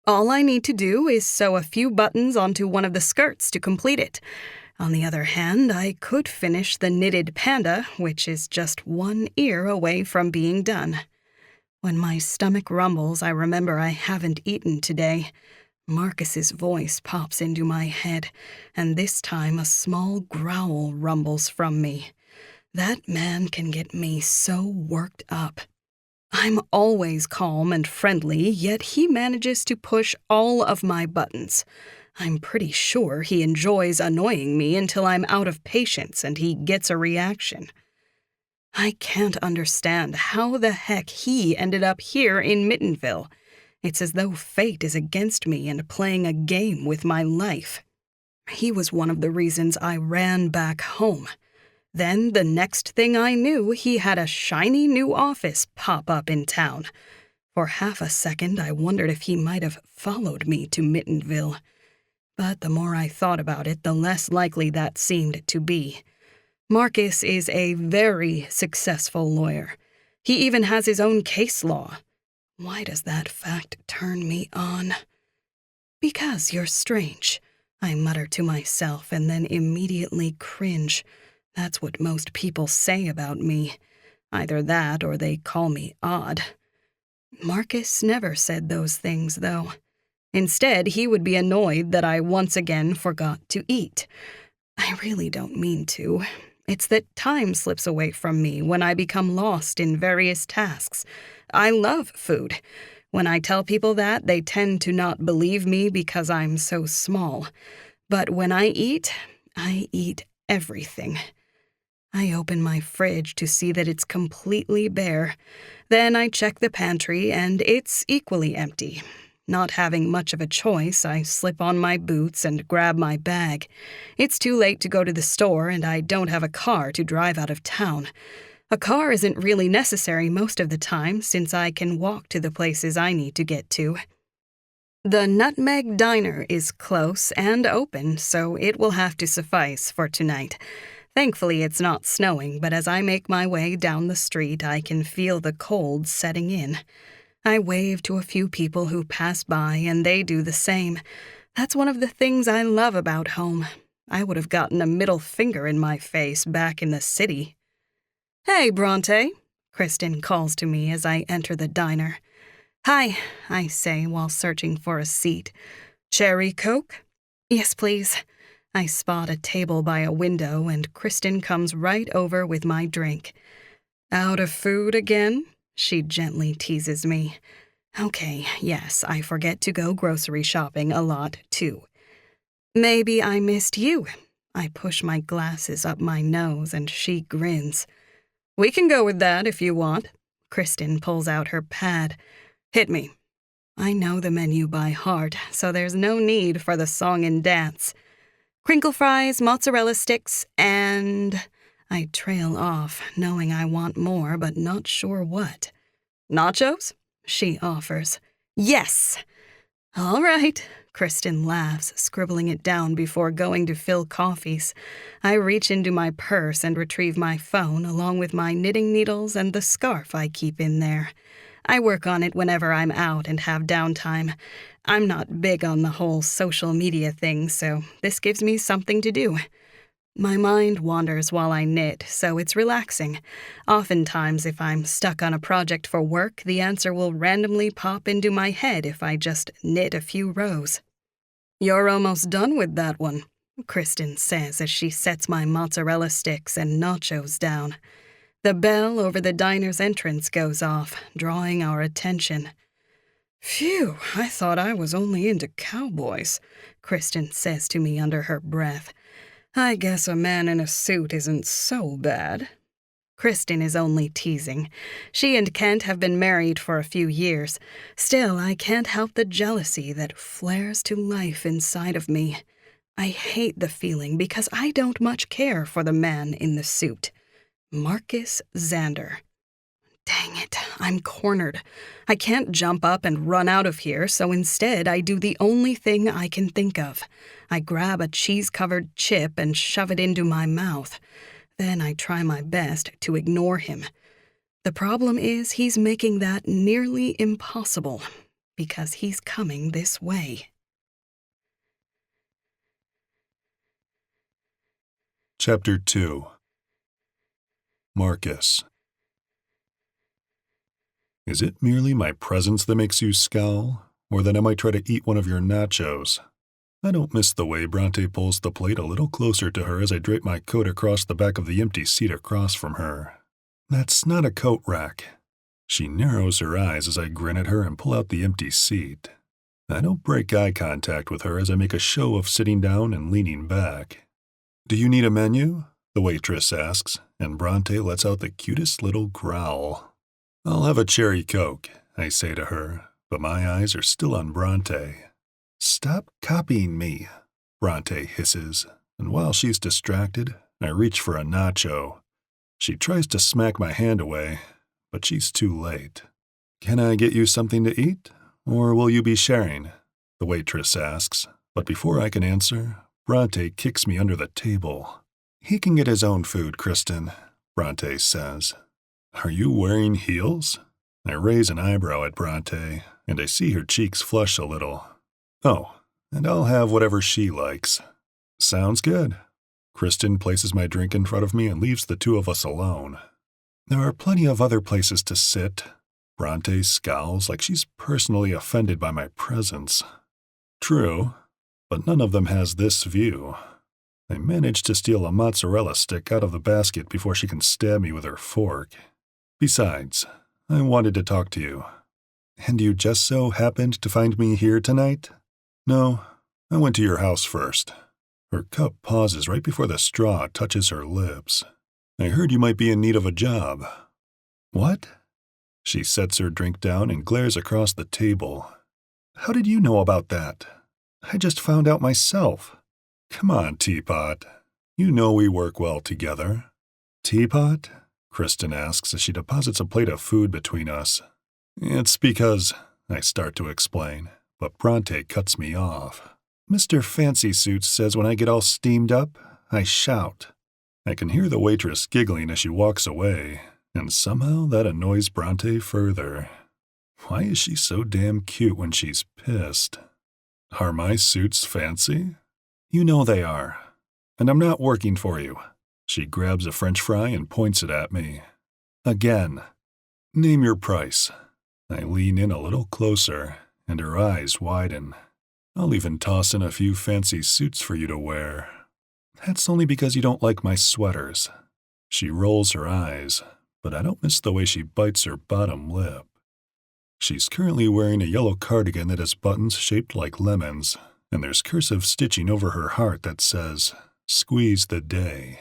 All I need to do is sew a few buttons onto one of the skirts to complete it. On the other hand, I could finish the knitted panda, which is just one ear away from being done. When my stomach rumbles, I remember I haven't eaten today. Marcus's voice pops into my head, and this time a small growl rumbles from me. That man can get me so worked up. I'm always calm and friendly, yet he manages to push all of my buttons. I'm pretty sure he enjoys annoying me until I'm out of patience and he gets a reaction. I can't understand how the heck he ended up here in Mittenville. It's as though fate is against me and playing a game with my life. He was one of the reasons I ran back home. Then, the next thing I knew, he had a shiny new office pop up in town. For half a second, I wondered if he might have followed me to Mittenville. But the more I thought about it, the less likely that seemed to be. Marcus is a very successful lawyer. He even has his own case law. Why does that fact turn me on? Because you're strange, I mutter to myself and then immediately cringe. That's what most people say about me. Either that or they call me odd. Marcus never said those things, though. Instead, he would be annoyed that I once again forgot to eat. I really don't mean to. It's that time slips away from me when I become lost in various tasks. I love food. When I tell people that, they tend to not believe me because I'm so small. But when I eat everything. I open my fridge to see that it's completely bare. Then I check the pantry, and it's equally empty. Not having much of a choice, I slip on my boots and grab my bag. It's too late to go to the store, and I don't have a car to drive out of town. A car isn't really necessary most of the time, since I can walk to the places I need to get to. The Nutmeg Diner is close and open, so it will have to suffice for tonight. Thankfully, it's not snowing, but as I make my way down the street, I can feel the cold setting in. I wave to a few people who pass by, and they do the same. That's one of the things I love about home. I would have gotten a middle finger in my face back in the city. "Hey, Bronte," Kristen calls to me as I enter the diner. "Hi," I say while searching for a seat. "Cherry Coke?" "Yes, please." I spot a table by a window, and Kristen comes right over with my drink. "Out of food again?" She gently teases me. Okay, yes, I forget to go grocery shopping a lot, too. "Maybe I missed you." I push my glasses up my nose, and she grins. "We can go with that if you want." Kristen pulls out her pad. "Hit me." I know the menu by heart, so there's no need for the song and dance. "Crinkle fries, mozzarella sticks, and..." I trail off, knowing I want more, but not sure what. "Nachos?" she offers. "Yes!" "All right." Kristen laughs, scribbling it down before going to fill coffees. I reach into my purse and retrieve my phone, along with my knitting needles and the scarf I keep in there. I work on it whenever I'm out and have downtime. I'm not big on the whole social media thing, so this gives me something to do. My mind wanders while I knit, so it's relaxing. Oftentimes, if I'm stuck on a project for work, the answer will randomly pop into my head if I just knit a few rows. "You're almost done with that one," Kristen says as she sets my mozzarella sticks and nachos down. The bell over the diner's entrance goes off, drawing our attention. "Phew, I thought I was only into cowboys," Kristen says to me under her breath. "I guess a man in a suit isn't so bad." Kristen is only teasing. She and Kent have been married for a few years. Still, I can't help the jealousy that flares to life inside of me. I hate the feeling because I don't much care for the man in the suit. Marcus Xander. Dang it, I'm cornered. I can't jump up and run out of here, so instead I do the only thing I can think of. I grab a cheese-covered chip and shove it into my mouth. Then I try my best to ignore him. The problem is he's making that nearly impossible, because he's coming this way. Chapter 2. Marcus. Is it merely my presence that makes you scowl, or that I might try to eat one of your nachos? I don't miss the way Bronte pulls the plate a little closer to her as I drape my coat across the back of the empty seat across from her. That's not a coat rack. She narrows her eyes as I grin at her and pull out the empty seat. I don't break eye contact with her as I make a show of sitting down and leaning back. Do you need a menu? The waitress asks, and Bronte lets out the cutest little growl. I'll have a cherry Coke, I say to her, but my eyes are still on Bronte. Stop copying me, Bronte hisses, and while she's distracted, I reach for a nacho. She tries to smack my hand away, but she's too late. Can I get you something to eat, or will you be sharing? The waitress asks, but before I can answer, Bronte kicks me under the table. He can get his own food, Kristen, Bronte says. Are you wearing heels? I raise an eyebrow at Bronte, and I see her cheeks flush a little. Oh, and I'll have whatever she likes. Sounds good. Kristen places my drink in front of me and leaves the two of us alone. There are plenty of other places to sit. Bronte scowls like she's personally offended by my presence. True, but none of them has this view. I managed to steal a mozzarella stick out of the basket before she can stab me with her fork. Besides, I wanted to talk to you. And you just so happened to find me here tonight? No, I went to your house first. Her cup pauses right before the straw touches her lips. I heard you might be in need of a job. What? She sets her drink down and glares across the table. How did you know about that? I just found out myself. Come on, Teapot. You know we work well together. Teapot? Kristen asks as she deposits a plate of food between us. It's because, I start to explain, but Bronte cuts me off. Mr. Fancy Suits says when I get all steamed up, I shout. I can hear the waitress giggling as she walks away, and somehow that annoys Bronte further. Why is she so damn cute when she's pissed? Are my suits fancy? You know they are. And I'm not working for you. She grabs a French fry and points it at me. Again. Name your price. I lean in a little closer, and her eyes widen. I'll even toss in a few fancy suits for you to wear. That's only because you don't like my sweaters. She rolls her eyes, but I don't miss the way she bites her bottom lip. She's currently wearing a yellow cardigan that has buttons shaped like lemons, and there's cursive stitching over her heart that says, "Squeeze the day."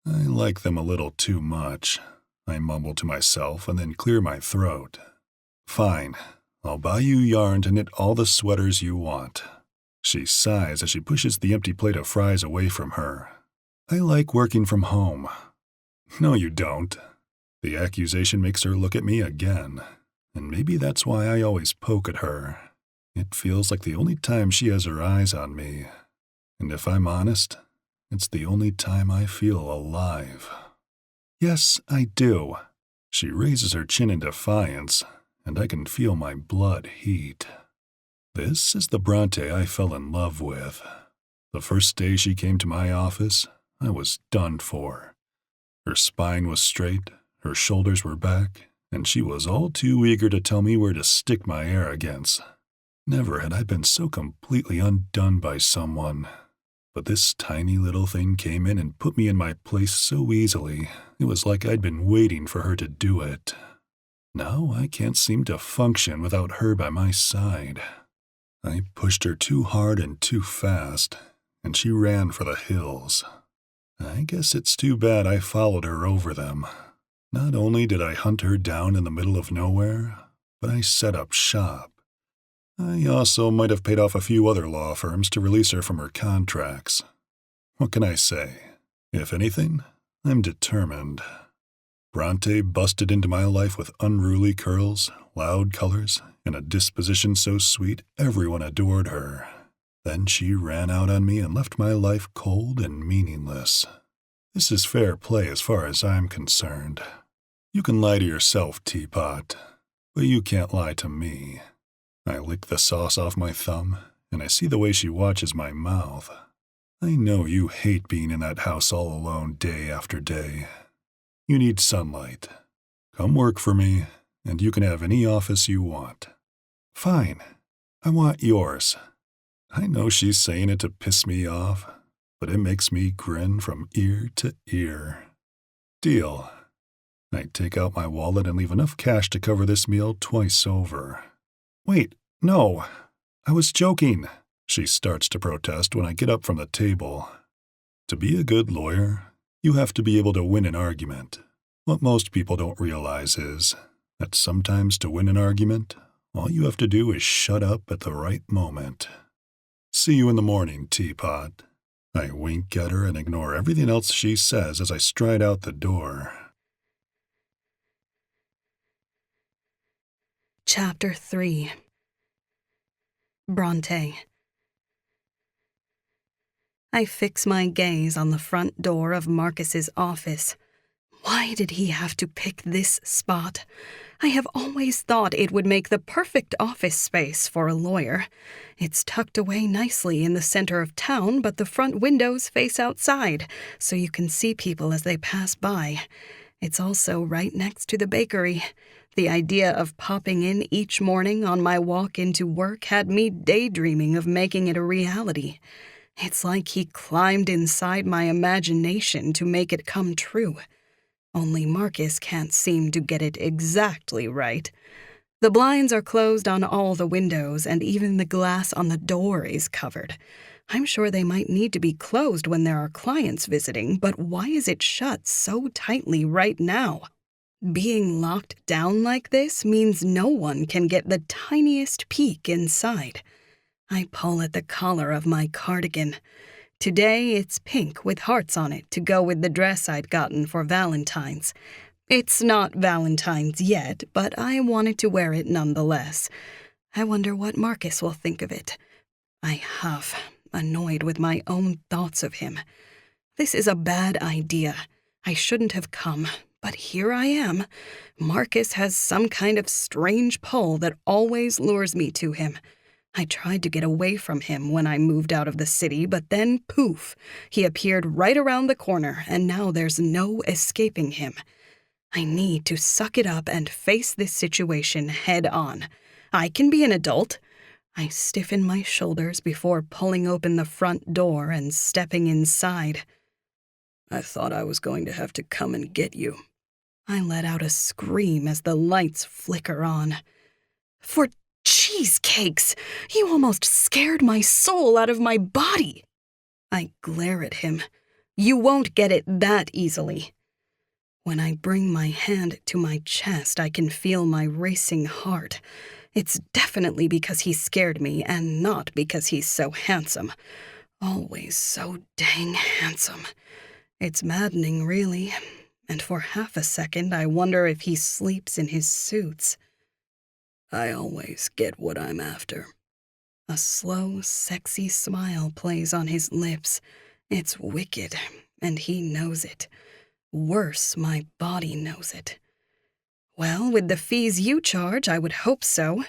I like them a little too much. I mumble to myself and then clear my throat. Fine, I'll buy you yarn to knit all the sweaters you want. She sighs as she pushes the empty plate of fries away from her. I like working from home. No, you don't. The accusation makes her look at me again, and maybe that's why I always poke at her. It feels like the only time she has her eyes on me, and if I'm honest, it's the only time I feel alive. Yes, I do. She raises her chin in defiance, and I can feel my blood heat. This is the Bronte I fell in love with. The first day she came to my office, I was done for. Her spine was straight, her shoulders were back, and she was all too eager to tell me where to stick my arrogance. Never had I been so completely undone by someone. But this tiny little thing came in and put me in my place so easily, it was like I'd been waiting for her to do it. Now I can't seem to function without her by my side. I pushed her too hard and too fast, and she ran for the hills. I guess it's too bad I followed her over them. Not only did I hunt her down in the middle of nowhere, but I set up shop. I also might have paid off a few other law firms to release her from her contracts. What can I say? If anything, I'm determined. Bronte busted into my life with unruly curls, loud colors, and a disposition so sweet everyone adored her. Then she ran out on me and left my life cold and meaningless. This is fair play as far as I'm concerned. You can lie to yourself, Teapot, but you can't lie to me. I lick the sauce off my thumb, and I see the way she watches my mouth. I know you hate being in that house all alone day after day. You need sunlight. Come work for me, and you can have any office you want. Fine. I want yours. I know she's saying it to piss me off, but it makes me grin from ear to ear. Deal. I take out my wallet and leave enough cash to cover this meal twice over. Wait, no. I was joking. She starts to protest when I get up from the table. To be a good lawyer, you have to be able to win an argument. What most people don't realize is that sometimes to win an argument, all you have to do is shut up at the right moment. See you in the morning, Teapot. I wink at her and ignore everything else she says as I stride out the door. Chapter 3. Bronte. I fix my gaze on the front door of Marcus's office. Why did he have to pick this spot? I have always thought it would make the perfect office space for a lawyer. It's tucked away nicely in the center of town, but the front windows face outside, so you can see people as they pass by. It's also right next to the bakery. The idea of popping in each morning on my walk into work had me daydreaming of making it a reality. It's like he climbed inside my imagination to make it come true. Only Marcus can't seem to get it exactly right. The blinds are closed on all the windows, and even the glass on the door is covered. I'm sure they might need to be closed when there are clients visiting, but why is it shut so tightly right now? Being locked down like this means no one can get the tiniest peek inside. I pull at the collar of my cardigan. Today it's pink with hearts on it to go with the dress I'd gotten for Valentines. It's not Valentine's yet, but I wanted to wear it nonetheless. I wonder what Marcus will think of it. I huff, annoyed with my own thoughts of him. This is a bad idea. I shouldn't have come, but here I am. Marcus has some kind of strange pull that always lures me to him. I tried to get away from him when I moved out of the city, but then, poof, he appeared right around the corner, and now there's no escaping him. I need to suck it up and face this situation head on. I can be an adult. I stiffen my shoulders before pulling open the front door and stepping inside. I thought I was going to have to come and get you. I let out a scream as the lights flicker on. For cheesecakes! You almost scared my soul out of my body! I glare at him. You won't get it that easily. When I bring my hand to my chest, I can feel my racing heart. It's definitely because he scared me, and not because he's so handsome. Always so dang handsome. It's maddening, really. And for half a second, I wonder if he sleeps in his suits. I always get what I'm after. A slow, sexy smile plays on his lips. It's wicked, and he knows it. Worse, my body knows it. Well, with the fees you charge, I would hope so.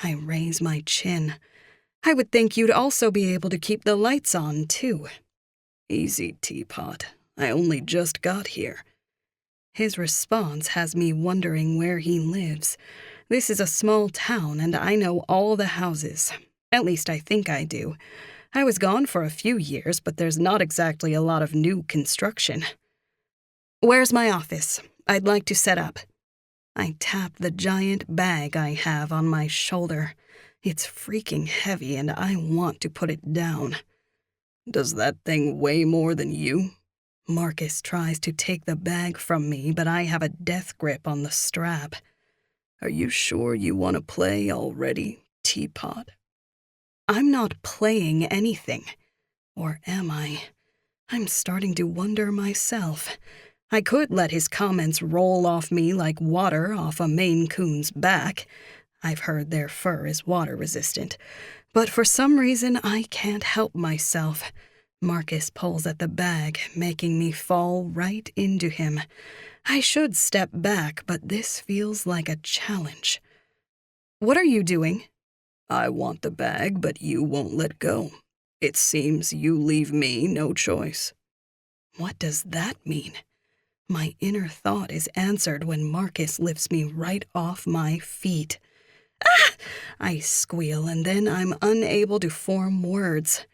I raise my chin. I would think you'd also be able to keep the lights on, too. Easy, Teapot. I only just got here. His response has me wondering where he lives. This is a small town, and I know all the houses. At least I think I do. I was gone for a few years, but there's not exactly a lot of new construction. Where's my office? I'd like to set up. I tap the giant bag I have on my shoulder. It's freaking heavy, and I want to put it down. Does that thing weigh more than you? Marcus tries to take the bag from me, but I have a death grip on the strap. Are you sure you want to play already, Teapot? I'm not playing anything. Or am I? I'm starting to wonder myself. I could let his comments roll off me like water off a Maine Coon's back. I've heard their fur is water-resistant. But for some reason, I can't help myself. Marcus pulls at the bag, making me fall right into him. I should step back, but this feels like a challenge. What are you doing? I want the bag, but you won't let go. It seems you leave me no choice. What does that mean? My inner thought is answered when Marcus lifts me right off my feet. Ah! I squeal, and then I'm unable to form words.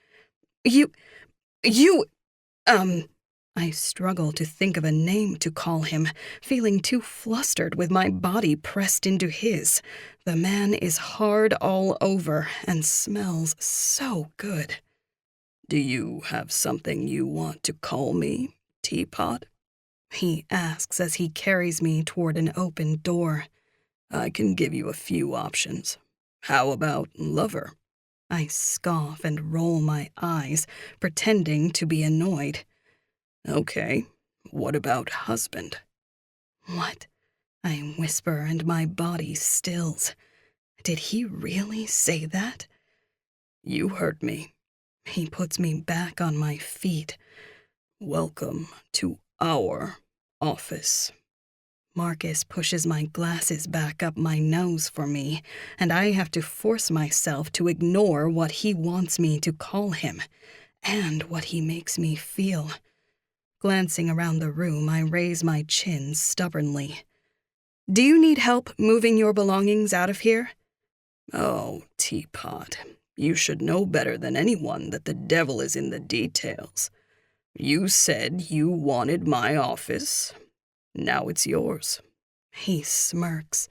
I struggle to think of a name to call him, feeling too flustered with my body pressed into his. The man is hard all over and smells so good. Do you have something you want to call me, Teapot? He asks as he carries me toward an open door. I can give you a few options. How about lover? I scoff and roll my eyes, pretending to be annoyed. Okay, what about husband? What? I whisper and my body stills. Did he really say that? You heard me. He puts me back on my feet. Welcome to our office. Marcus pushes my glasses back up my nose for me, and I have to force myself to ignore what he wants me to call him, and what he makes me feel. Glancing around the room, I raise my chin stubbornly. Do you need help moving your belongings out of here? Oh, Teapot, you should know better than anyone that the devil is in the details. You said you wanted my office. Now it's yours. He smirks.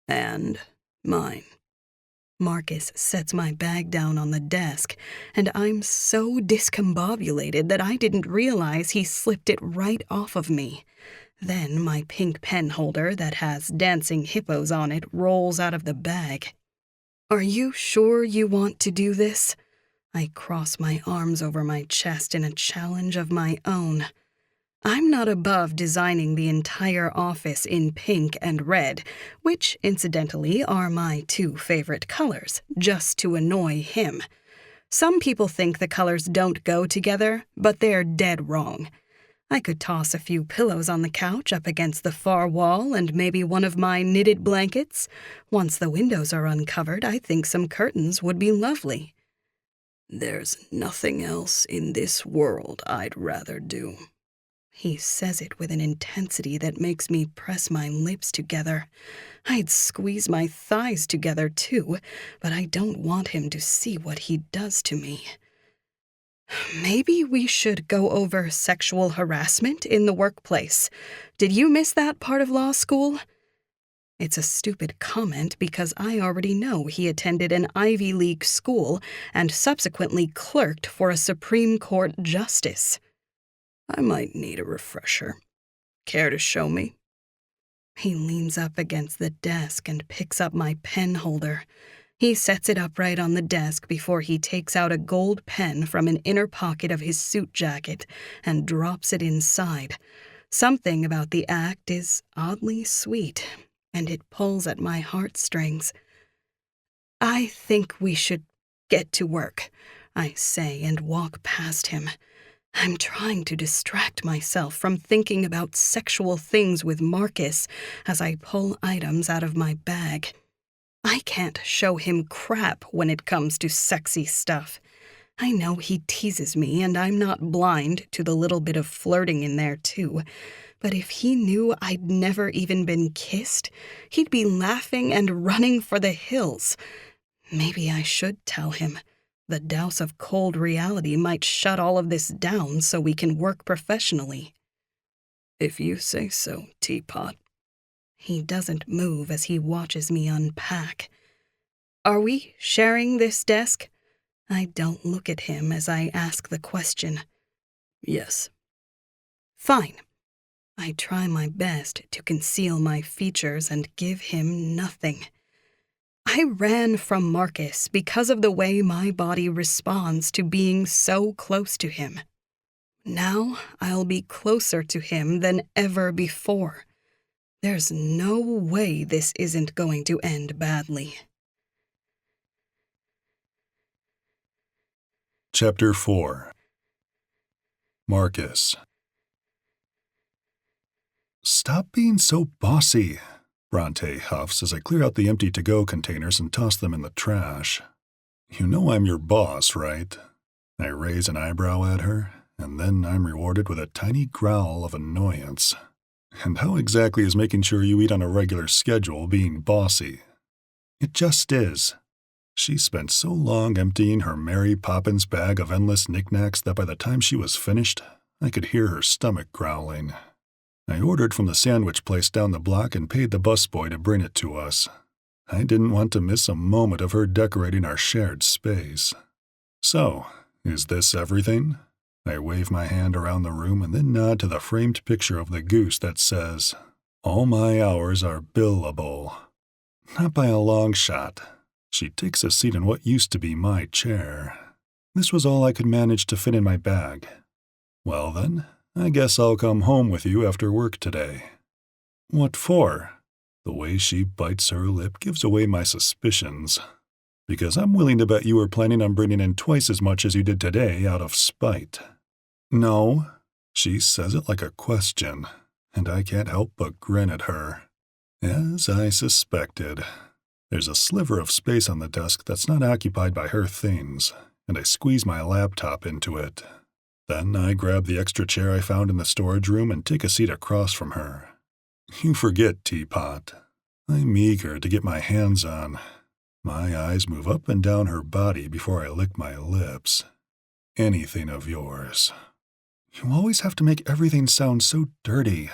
And mine. Marcus sets my bag down on the desk, and I'm so discombobulated that I didn't realize he slipped it right off of me. Then my pink pen holder that has dancing hippos on it rolls out of the bag. Are you sure you want to do this? I cross my arms over my chest in a challenge of my own. I'm not above designing the entire office in pink and red, which, incidentally, are my two favorite colors, just to annoy him. Some people think the colors don't go together, but they're dead wrong. I could toss a few pillows on the couch up against the far wall and maybe one of my knitted blankets. Once the windows are uncovered, I think some curtains would be lovely. There's nothing else in this world I'd rather do. He says it with an intensity that makes me press my lips together. I'd squeeze my thighs together, too, but I don't want him to see what he does to me. Maybe we should go over sexual harassment in the workplace. Did you miss that part of law school? It's a stupid comment because I already know he attended an Ivy League school and subsequently clerked for a Supreme Court justice. I might need a refresher. Care to show me? He leans up against the desk and picks up my pen holder. He sets it upright on the desk before he takes out a gold pen from an inner pocket of his suit jacket and drops it inside. Something about the act is oddly sweet, and it pulls at my heartstrings. I think we should get to work, I say and walk past him. I'm trying to distract myself from thinking about sexual things with Marcus as I pull items out of my bag. I can't show him crap when it comes to sexy stuff. I know he teases me, and I'm not blind to the little bit of flirting in there, too. But if he knew I'd never even been kissed, he'd be laughing and running for the hills. Maybe I should tell him. The douse of cold reality might shut all of this down so we can work professionally. If you say so, Teapot. He doesn't move as he watches me unpack. Are we sharing this desk? I don't look at him as I ask the question. Yes. Fine. I try my best to conceal my features and give him nothing. I ran from Marcus because of the way my body responds to being so close to him. Now I'll be closer to him than ever before. There's no way this isn't going to end badly. Chapter 4. Marcus. Stop being so bossy, Bronte huffs as I clear out the empty to-go containers and toss them in the trash. You know I'm your boss, right? I raise an eyebrow at her, and then I'm rewarded with a tiny growl of annoyance. And how exactly is making sure you eat on a regular schedule being bossy? It just is. She spent so long emptying her Mary Poppins bag of endless knickknacks that by the time she was finished, I could hear her stomach growling. I ordered from the sandwich place down the block and paid the busboy to bring it to us. I didn't want to miss a moment of her decorating our shared space. So, is this everything? I wave my hand around the room and then nod to the framed picture of the goose that says, "All my hours are billable." Not by a long shot. She takes a seat in what used to be my chair. This was all I could manage to fit in my bag. Well then, I guess I'll come home with you after work today. What for? The way she bites her lip gives away my suspicions. Because I'm willing to bet you were planning on bringing in twice as much as you did today out of spite. No, she says it like a question, and I can't help but grin at her. As I suspected. There's a sliver of space on the desk that's not occupied by her things, and I squeeze my laptop into it. Then I grab the extra chair I found in the storage room and take a seat across from her. You forget, Teapot. I'm eager to get my hands on. My eyes move up and down her body before I lick my lips. Anything of yours. You always have to make everything sound so dirty.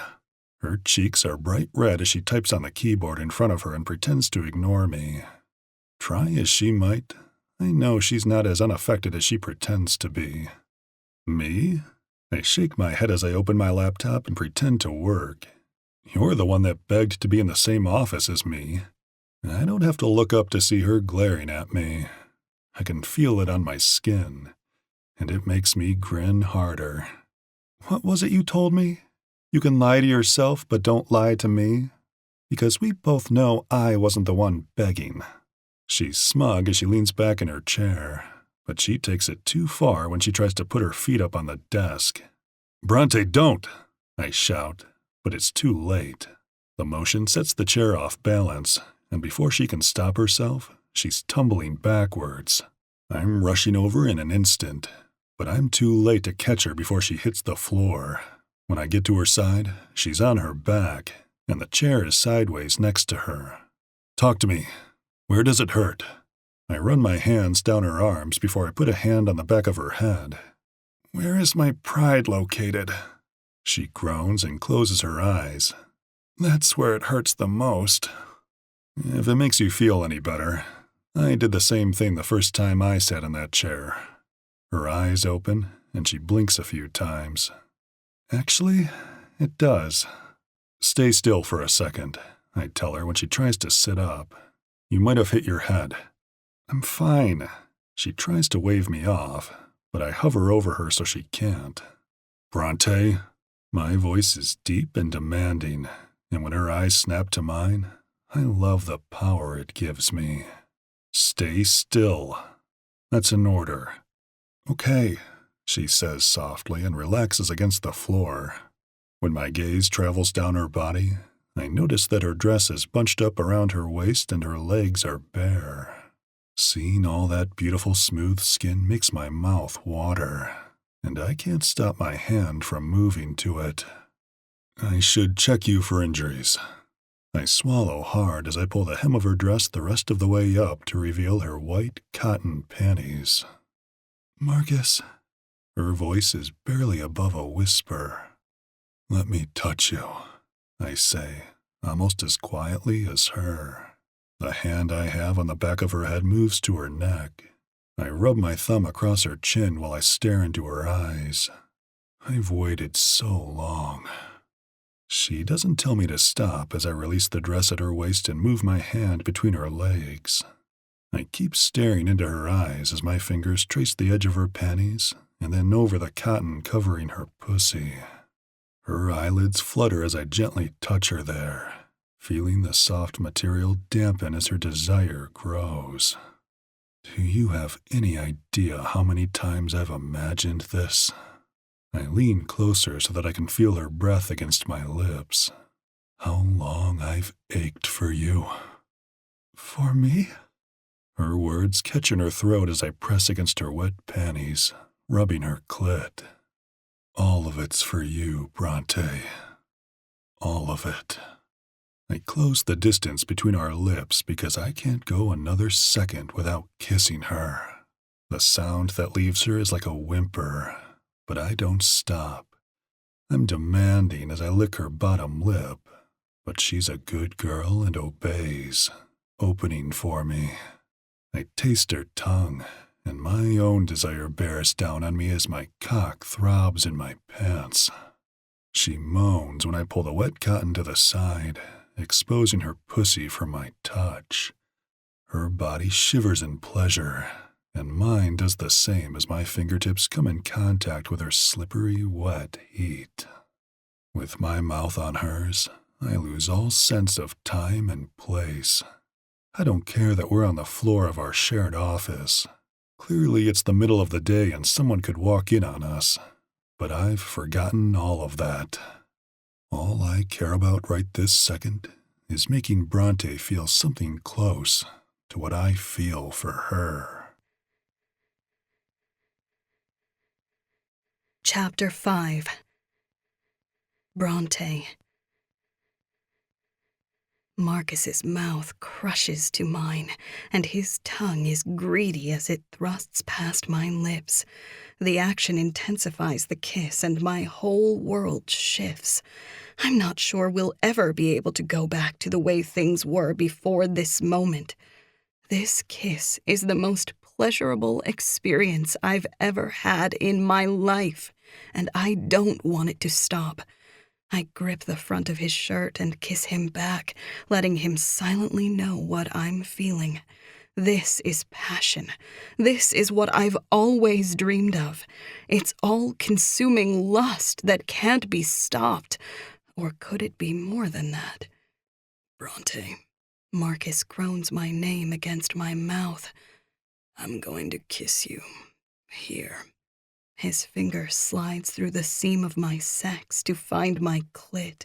Her cheeks are bright red as she types on the keyboard in front of her and pretends to ignore me. Try as she might, I know she's not as unaffected as she pretends to be. Me? I shake my head as I open my laptop and pretend to work. You're the one that begged to be in the same office as me. I don't have to look up to see her glaring at me. I can feel it on my skin, and it makes me grin harder. What was it you told me? You can lie to yourself, but don't lie to me? Because we both know I wasn't the one begging. She's smug as she leans back in her chair, but she takes it too far when she tries to put her feet up on the desk. Bronte, don't! I shout, but it's too late. The motion sets the chair off balance, and before she can stop herself, she's tumbling backwards. I'm rushing over in an instant, but I'm too late to catch her before she hits the floor. When I get to her side, she's on her back, and the chair is sideways next to her. Talk to me. Where does it hurt? I run my hands down her arms before I put a hand on the back of her head. Where is my pride located? She groans and closes her eyes. That's where it hurts the most. If it makes you feel any better, I did the same thing the first time I sat in that chair. Her eyes open, and she blinks a few times. Actually, it does. Stay still for a second, I tell her when she tries to sit up. You might have hit your head. I'm fine. She tries to wave me off, but I hover over her so she can't. Bronte, my voice is deep and demanding, and when her eyes snap to mine, I love the power it gives me. Stay still. That's an order. Okay, she says softly and relaxes against the floor. When my gaze travels down her body, I notice that her dress is bunched up around her waist and her legs are bare. Seeing all that beautiful smooth skin makes my mouth water, and I can't stop my hand from moving to it. I should check you for injuries. I swallow hard as I pull the hem of her dress the rest of the way up to reveal her white cotton panties. Marcus, her voice is barely above a whisper. Let me touch you, I say, almost as quietly as her. The hand I have on the back of her head moves to her neck. I rub my thumb across her chin while I stare into her eyes. I've waited so long. She doesn't tell me to stop as I release the dress at her waist and move my hand between her legs. I keep staring into her eyes as my fingers trace the edge of her panties and then over the cotton covering her pussy. Her eyelids flutter as I gently touch her there, feeling the soft material dampen as her desire grows. Do you have any idea how many times I've imagined this? I lean closer so that I can feel her breath against my lips. How long I've ached for you. For me? Her words catch in her throat as I press against her wet panties, rubbing her clit. All of it's for you, Bronte. All of it. I close the distance between our lips because I can't go another second without kissing her. The sound that leaves her is like a whimper, but I don't stop. I'm demanding as I lick her bottom lip, but she's a good girl and obeys, opening for me. I taste her tongue, and my own desire bears down on me as my cock throbs in my pants. She moans when I pull the wet cotton to the side, exposing her pussy for my touch. Her body shivers in pleasure, and mine does the same as my fingertips come in contact with her slippery, wet heat. With my mouth on hers, I lose all sense of time and place. I don't care that we're on the floor of our shared office. Clearly it's the middle of the day and someone could walk in on us, but I've forgotten all of that. All I care about right this second is making Bronte feel something close to what I feel for her. Chapter 5. Bronte. Marcus's mouth crushes to mine, and his tongue is greedy as it thrusts past my lips. The action intensifies the kiss, and my whole world shifts. I'm not sure we'll ever be able to go back to the way things were before this moment. This kiss is the most pleasurable experience I've ever had in my life, and I don't want it to stop. I grip the front of his shirt and kiss him back, letting him silently know what I'm feeling. This is passion. This is what I've always dreamed of. It's all-consuming lust that can't be stopped. Or could it be more than that? Bronte. Marcus groans my name against my mouth. I'm going to kiss you. Here. His finger slides through the seam of my sex to find my clit.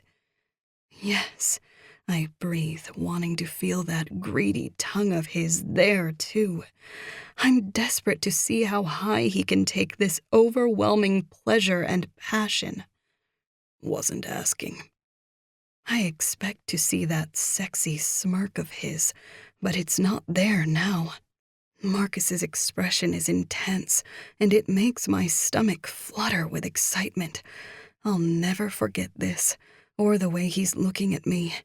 Yes, I breathe, wanting to feel that greedy tongue of his there, too. I'm desperate to see how high he can take this overwhelming pleasure and passion. Wasn't asking. I expect to see that sexy smirk of his, but it's not there now. Marcus's expression is intense, and it makes my stomach flutter with excitement. I'll never forget this, or the way he's looking at me.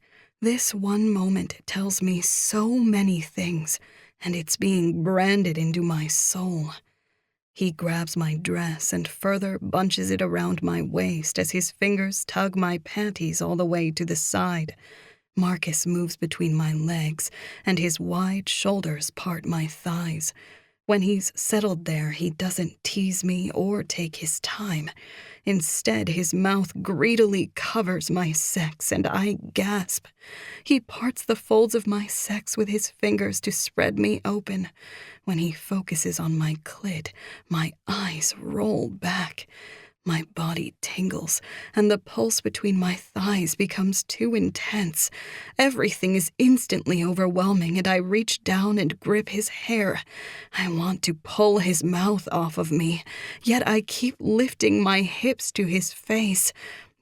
This one moment tells me so many things, and it's being branded into my soul. He grabs my dress and further bunches it around my waist as his fingers tug my panties all the way to the side. Marcus moves between my legs, and his wide shoulders part my thighs. When he's settled there, he doesn't tease me or take his time. Instead, his mouth greedily covers my sex, and I gasp. He parts the folds of my sex with his fingers to spread me open. When he focuses on my clit, my eyes roll back. My body tingles, and the pulse between my thighs becomes too intense. Everything is instantly overwhelming, and I reach down and grip his hair. I want to pull his mouth off of me, yet I keep lifting my hips to his face.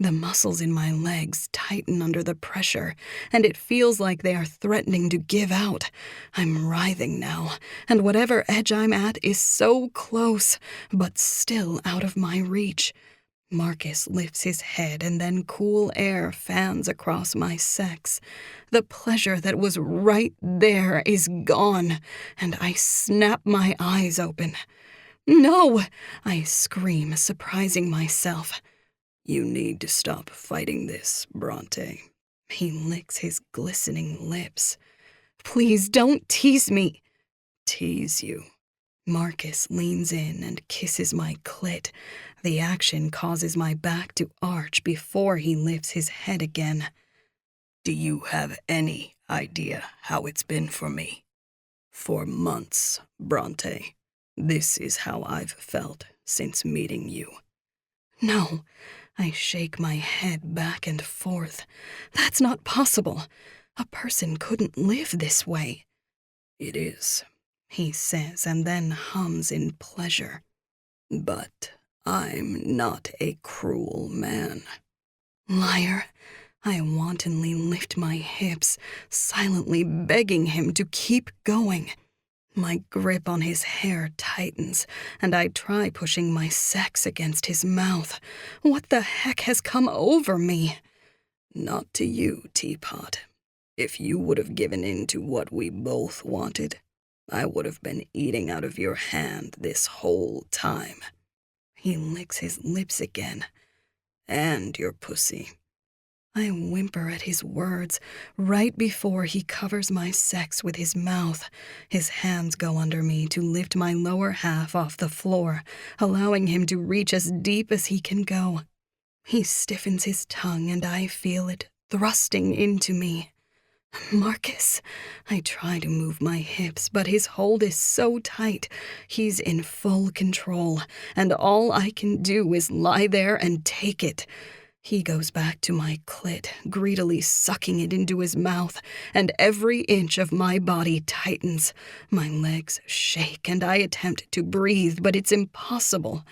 The muscles in my legs tighten under the pressure, and it feels like they are threatening to give out. I'm writhing now, and whatever edge I'm at is so close, but still out of my reach. Marcus lifts his head, and then cool air fans across my sex. The pleasure that was right there is gone, and I snap my eyes open. "No!" I scream, surprising myself. "You need to stop fighting this, Bronte." He licks his glistening lips. "Please don't tease me." "Tease you? Marcus leans in and kisses my clit. The action causes my back to arch before he lifts his head again. Do you have any idea how it's been for me? For months, Bronte. This is how I've felt since meeting you. No, I shake my head back and forth. That's not possible. A person couldn't live this way. It is, He says, and then hums in pleasure. but I'm not a cruel man. Liar. I wantonly lift my hips, silently begging him to keep going. My grip on his hair tightens, and I try pushing my sex against his mouth. What the heck has come over me? Not to you, Teapot. If you would have given in to what we both wanted, I would have been eating out of your hand this whole time. He licks his lips again. And your pussy. I whimper at his words right before he covers my sex with his mouth. His hands go under me to lift my lower half off the floor, allowing him to reach as deep as he can go. He stiffens his tongue and I feel it thrusting into me. Marcus, I try to move my hips, but his hold is so tight. He's in full control, and all I can do is lie there and take it. He goes back to my clit, greedily sucking it into his mouth, and every inch of my body tightens. My legs shake, and I attempt to breathe, but it's impossible.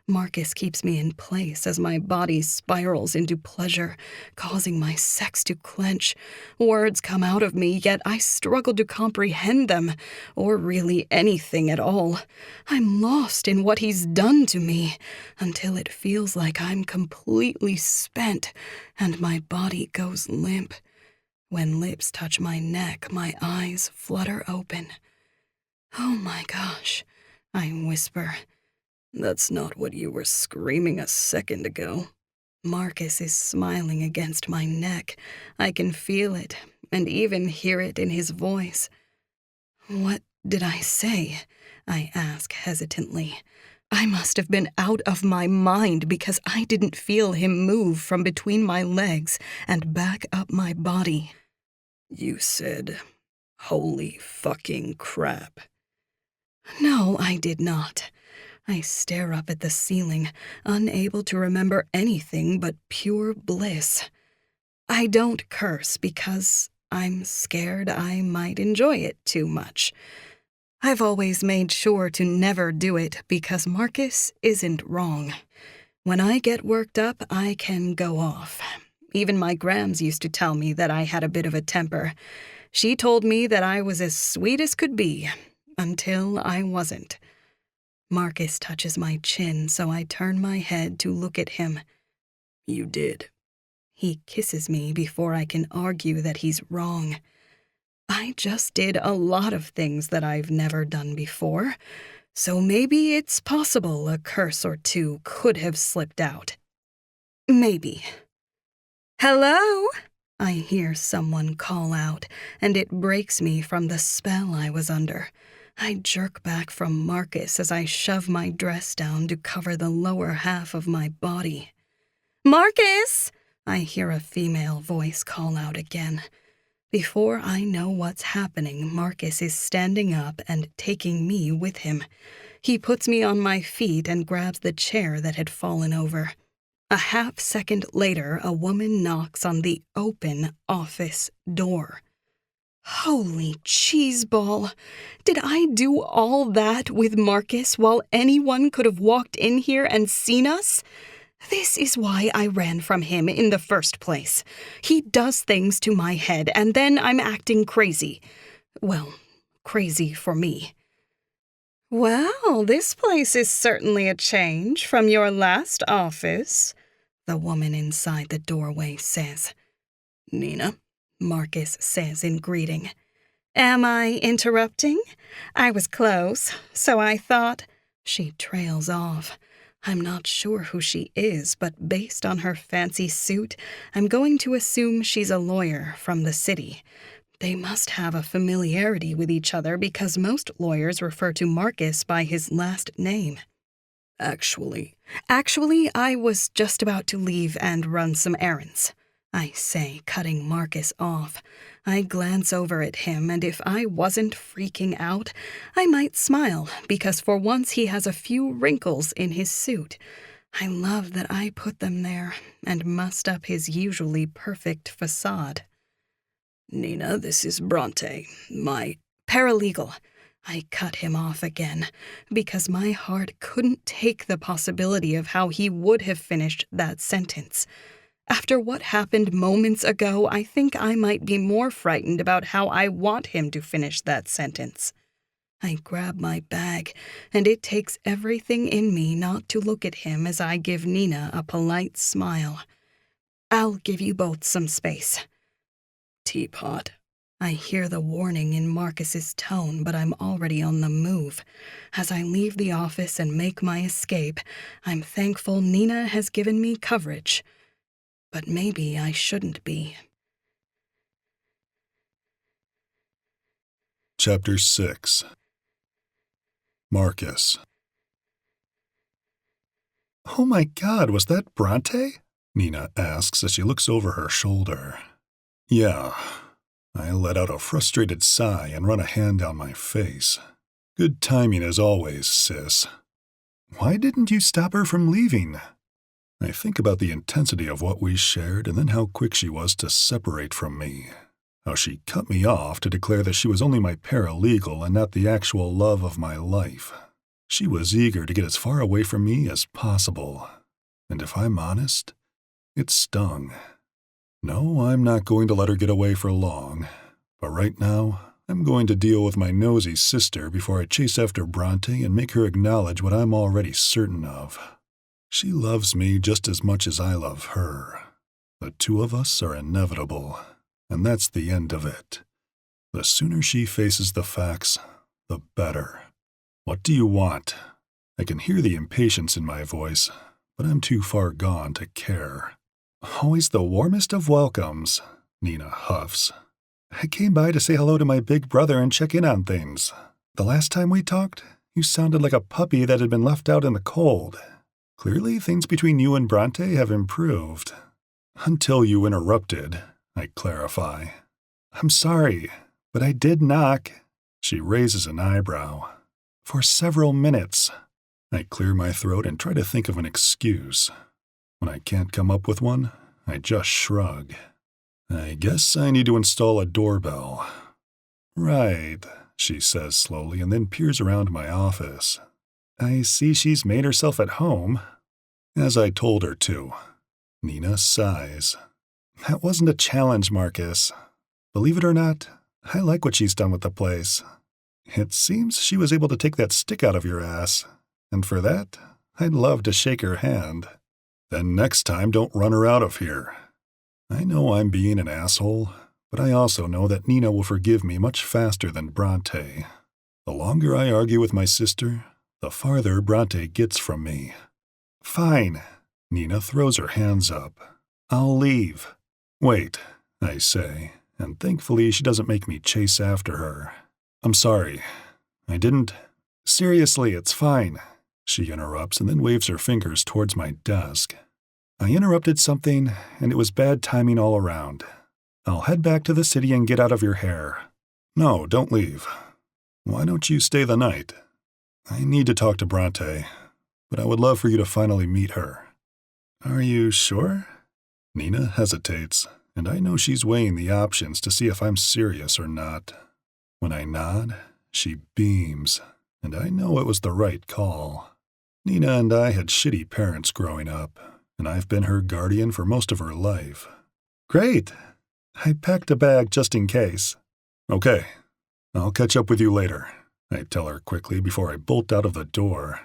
Marcus keeps me in place as my body spirals into pleasure, causing my sex to clench. Words come out of me, yet I struggle to comprehend them, or really anything at all. I'm lost in what he's done to me, until it feels like I'm completely spent, and my body goes limp. When lips touch my neck, my eyes flutter open. Oh my gosh, I whisper. That's not what you were screaming a second ago. Marcus is smiling against my neck. I can feel it, and even hear it in his voice. What did I say? I ask hesitantly. I must have been out of my mind because I didn't feel him move from between my legs and back up my body. You said, holy fucking crap. No, I did not. I stare up at the ceiling, unable to remember anything but pure bliss. I don't curse because I'm scared I might enjoy it too much. I've always made sure to never do it because Marcus isn't wrong. When I get worked up, I can go off. Even my Grams used to tell me that I had a bit of a temper. She told me that I was as sweet as could be, until I wasn't. Marcus touches my chin, so I turn my head to look at him. You did. He kisses me before I can argue that he's wrong. I just did a lot of things that I've never done before, so maybe it's possible a curse or two could have slipped out. Maybe. Hello? I hear someone call out, and it breaks me from the spell I was under. I jerk back from Marcus as I shove my dress down to cover the lower half of my body. Marcus! I hear a female voice call out again. Before I know what's happening, Marcus is standing up and taking me with him. He puts me on my feet and grabs the chair that had fallen over. A half second later, a woman knocks on the open office door. Holy cheeseball! Did I do all that with Marcus while anyone could have walked in here and seen us? This is why I ran from him in the first place. He does things to my head, and then I'm acting crazy. Well, crazy for me. Well, this place is certainly a change from your last office, the woman inside the doorway says. Nina? Marcus says in greeting. Am I interrupting? I was close, so I thought. She trails off. I'm not sure who she is, but based on her fancy suit, I'm going to assume she's a lawyer from the city. They must have a familiarity with each other because most lawyers refer to Marcus by his last name. Actually, I was just about to leave and run some errands, I say, cutting Marcus off. I glance over at him, and if I wasn't freaking out, I might smile, because for once he has a few wrinkles in his suit. I love that I put them there and mussed up his usually perfect facade. Nina, this is Bronte, my Paralegal. I cut him off again, because my heart couldn't take the possibility of how he would have finished that sentence. After what happened moments ago, I think I might be more frightened about how I want him to finish that sentence. I grab my bag, and it takes everything in me not to look at him as I give Nina a polite smile. I'll give you both some space. teapot. I hear the warning in Marcus's tone, but I'm already on the move. As I leave the office and make my escape, I'm thankful Nina has given me coverage. But maybe I shouldn't be. Chapter 6. Marcus. "Oh my God, was that Bronte?" Nina asks as she looks over her shoulder. "Yeah." I let out a frustrated sigh and run a hand down my face. "Good timing as always, sis. Why didn't you stop her from leaving?" I think about the intensity of what we shared and then how quick she was to separate from me. How she cut me off to declare that she was only my paralegal and not the actual love of my life. She was eager to get as far away from me as possible. And if I'm honest, it stung. No, I'm not going to let her get away for long. But right now, I'm going to deal with my nosy sister before I chase after Bronte and make her acknowledge what I'm already certain of. She loves me just as much as I love her. The two of us are inevitable, and that's the end of it. The sooner she faces the facts, the better. "What do you want?" I can hear the impatience in my voice, but I'm too far gone to care. "Always the warmest of welcomes," Nina huffs. "I came by to say hello to my big brother and check in on things. The last time we talked, you sounded like a puppy that had been left out in the cold. Clearly, things between you and Bronte have improved. Until you interrupted," I clarify. "I'm sorry, but I did knock." She raises an eyebrow. "For several minutes." I clear my throat and try to think of an excuse. When I can't come up with one, I just shrug. "I guess I need to install a doorbell." "Right," she says slowly and then peers around my office. "I see she's made herself at home." "As I told her to." Nina sighs. "That wasn't a challenge, Marcus. Believe it or not, I like what she's done with the place. It seems she was able to take that stick out of your ass, and for that, I'd love to shake her hand." "Then next time don't run her out of here." I know I'm being an asshole, but I also know that Nina will forgive me much faster than Bronte. The longer I argue with my sister, the farther Bronte gets from me. "Fine." Nina throws her hands up. "I'll leave." "Wait," I say, and thankfully she doesn't make me chase after her. "I'm sorry. I didn't—" "Seriously, it's fine," she interrupts and then waves her fingers towards my desk. "I interrupted something, and it was bad timing all around. I'll head back to the city and get out of your hair." "No, don't leave. Why don't you stay the night? I need to talk to Bronte, but I would love for you to finally meet her." "Are you sure?" Nina hesitates, and I know she's weighing the options to see if I'm serious or not. When I nod, she beams, and I know it was the right call. Nina and I had shitty parents growing up, and I've been her guardian for most of her life. "Great. I packed a bag just in case." "Okay. I'll catch up with you later," I tell her quickly before I bolt out of the door.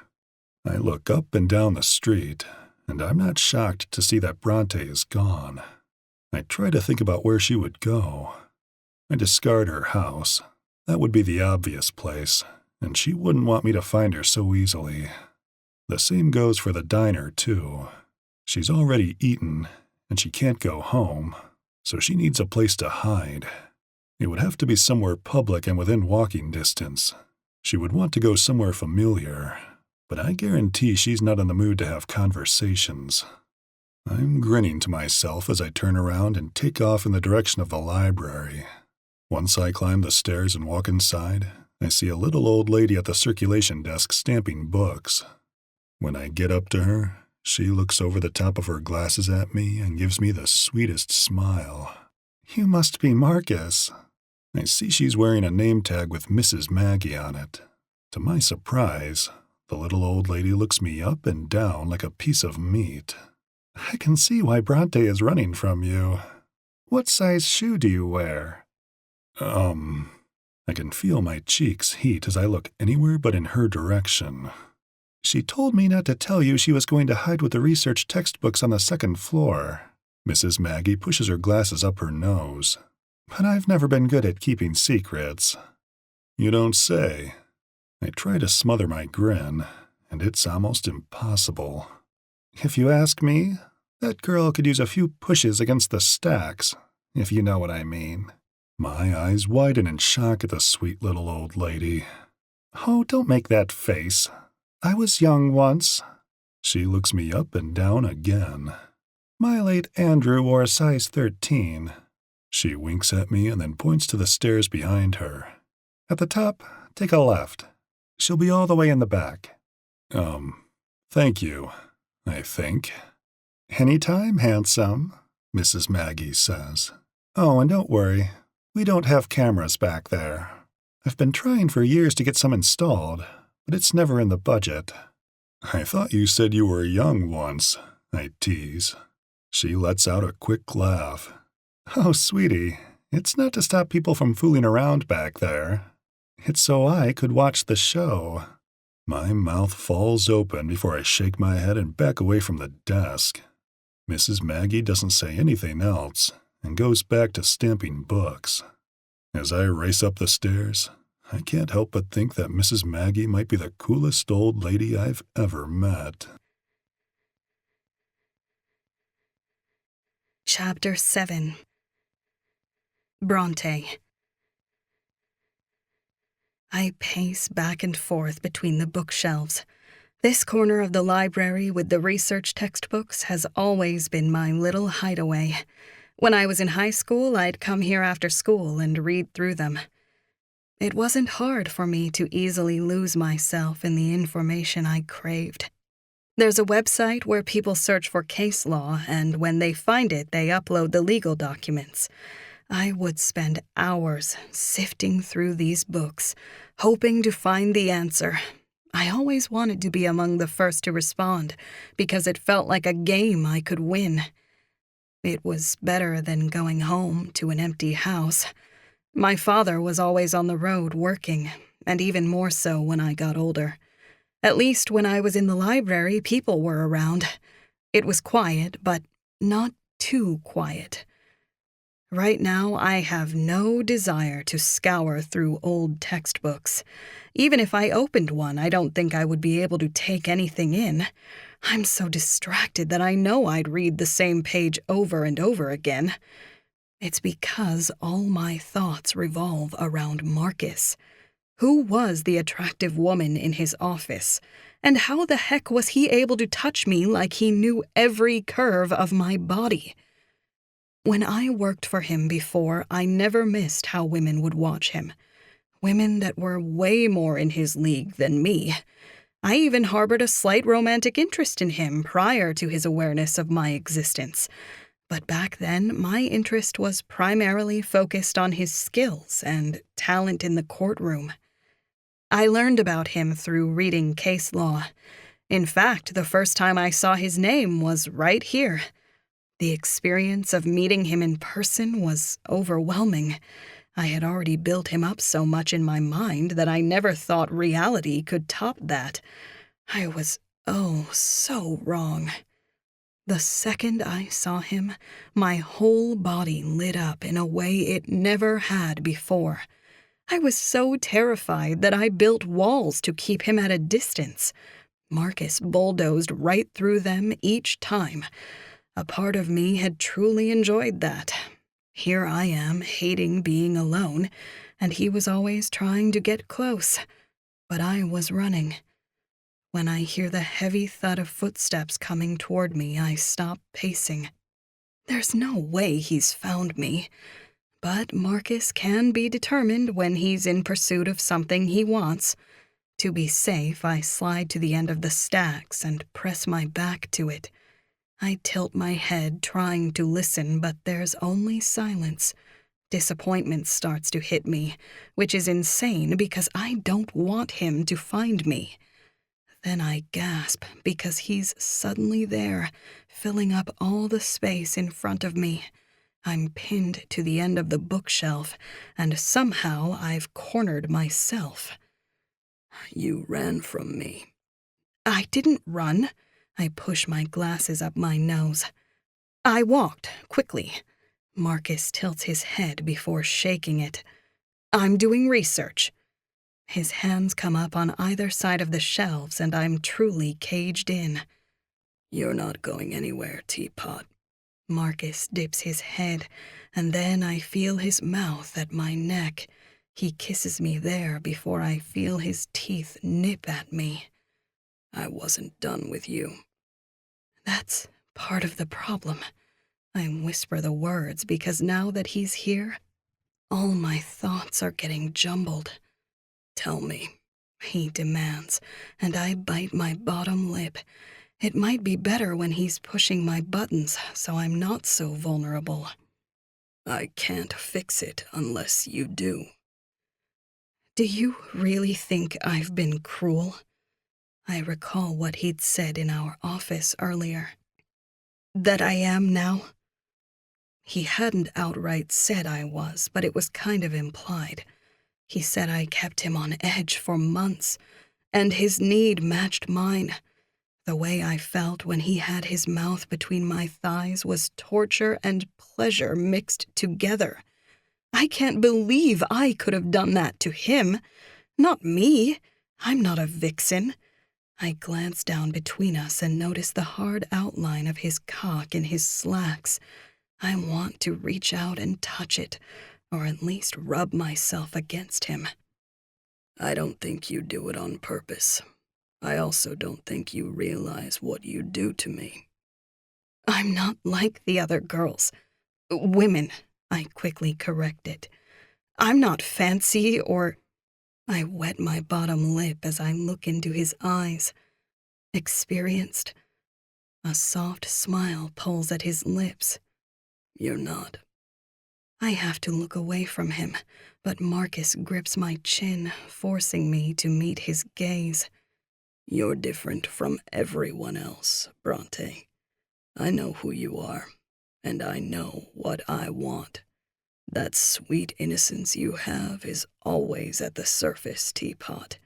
I look up and down the street, and I'm not shocked to see that Bronte is gone. I try to think about where she would go. I discard her house. That would be the obvious place, and she wouldn't want me to find her so easily. The same goes for the diner, too. She's already eaten, and she can't go home, so she needs a place to hide. It would have to be somewhere public and within walking distance. She would want to go somewhere familiar, but I guarantee she's not in the mood to have conversations. I'm grinning to myself as I turn around and take off in the direction of the library. Once I climb the stairs and walk inside, I see a little old lady at the circulation desk stamping books. When I get up to her, she looks over the top of her glasses at me and gives me the sweetest smile. "You must be Marcus." I see she's wearing a name tag with Mrs. Maggie on it. To my surprise, the little old lady looks me up and down like a piece of meat. "I can see why Bronte is running from you. What size shoe do you wear?" I can feel my cheeks heat as I look anywhere but in her direction. "She told me not to tell you she was going to hide with the research textbooks on the second floor." Mrs. Maggie pushes her glasses up her nose. "But I've never been good at keeping secrets." "You don't say." I try to smother my grin, and it's almost impossible. "If you ask me, that girl could use a few pushes against the stacks, if you know what I mean." My eyes widen in shock at the sweet little old lady. "Oh, don't make that face. I was young once." She looks me up and down again. "My late Andrew wore a size 13. She winks at me and then points to the stairs behind her. "At the top, take a left. She'll be all the way in the back." Thank you, I think. "Anytime, handsome," Mrs. Maggie says. "Oh, and don't worry. We don't have cameras back there. I've been trying for years to get some installed, but it's never in the budget." "I thought you said you were young once," I tease. She lets out a quick laugh. "Oh, sweetie, it's not to stop people from fooling around back there. It's so I could watch the show." My mouth falls open before I shake my head and back away from the desk. Mrs. Maggie doesn't say anything else and goes back to stamping books. As I race up the stairs, I can't help but think that Mrs. Maggie might be the coolest old lady I've ever met. Chapter 7. Bronte. I pace back and forth between the bookshelves. This corner of the library with the research textbooks has always been my little hideaway. When I was in high school, I'd come here after school and read through them. It wasn't hard for me to easily lose myself in the information I craved. There's a website where people search for case law, and when they find it, they upload the legal documents. I would spend hours sifting through these books, hoping to find the answer. I always wanted to be among the first to respond, because it felt like a game I could win. It was better than going home to an empty house. My father was always on the road working, and even more so when I got older. At least when I was in the library, people were around. It was quiet, but not too quiet. Right now, I have no desire to scour through old textbooks. Even if I opened one, I don't think I would be able to take anything in. I'm so distracted that I know I'd read the same page over and over again. It's because all my thoughts revolve around Marcus. Who was the attractive woman in his office? And how the heck was he able to touch me like he knew every curve of my body? When I worked for him before, I never missed how women would watch him. Women that were way more in his league than me. I even harbored a slight romantic interest in him prior to his awareness of my existence. But back then, my interest was primarily focused on his skills and talent in the courtroom. I learned about him through reading case law. In fact, the first time I saw his name was right here. The experience of meeting him in person was overwhelming. I had already built him up so much in my mind that I never thought reality could top that. I was, so wrong. The second I saw him, my whole body lit up in a way it never had before. I was so terrified that I built walls to keep him at a distance. Marcus bulldozed right through them each time. A part of me had truly enjoyed that. Here I am, hating being alone, and he was always trying to get close. But I was running. When I hear the heavy thud of footsteps coming toward me, I stop pacing. There's no way he's found me. But Marcus can be determined when he's in pursuit of something he wants. To be safe, I slide to the end of the stacks and press my back to it. I tilt my head, trying to listen, but there's only silence. Disappointment starts to hit me, which is insane because I don't want him to find me. Then I gasp because he's suddenly there, filling up all the space in front of me. I'm pinned to the end of the bookshelf, and somehow I've cornered myself. You ran from me. I didn't run. I push my glasses up my nose. I walked, quickly. Marcus tilts his head before shaking it. I'm doing research. His hands come up on either side of the shelves, and I'm truly caged in. You're not going anywhere, Teapot. Marcus dips his head, and then I feel his mouth at my neck. He kisses me there before I feel his teeth nip at me. I wasn't done with you. That's part of the problem. I whisper the words because now that he's here, all my thoughts are getting jumbled. Tell me, he demands, and I bite my bottom lip. It might be better when he's pushing my buttons, so I'm not so vulnerable. I can't fix it unless you do. Do you really think I've been cruel? I recall what he'd said in our office earlier. That I am now? He hadn't outright said I was, but it was kind of implied. He said I kept him on edge for months, and his need matched mine. The way I felt when he had his mouth between my thighs was torture and pleasure mixed together. I can't believe I could have done that to him. Not me. I'm not a vixen. I glance down between us and notice the hard outline of his cock in his slacks. I want to reach out and touch it, or at least rub myself against him. I don't think you do it on purpose. I also don't think you realize what you do to me. I'm not like the other girls. Women, I quickly correct it. I'm not fancy or... I wet my bottom lip as I look into his eyes. Experienced. A soft smile pulls at his lips. You're not. I have to look away from him, but Marcus grips my chin, forcing me to meet his gaze. You're different from everyone else, Bronte. I know who you are, and I know what I want. That sweet innocence you have is always at the surface, Teapot.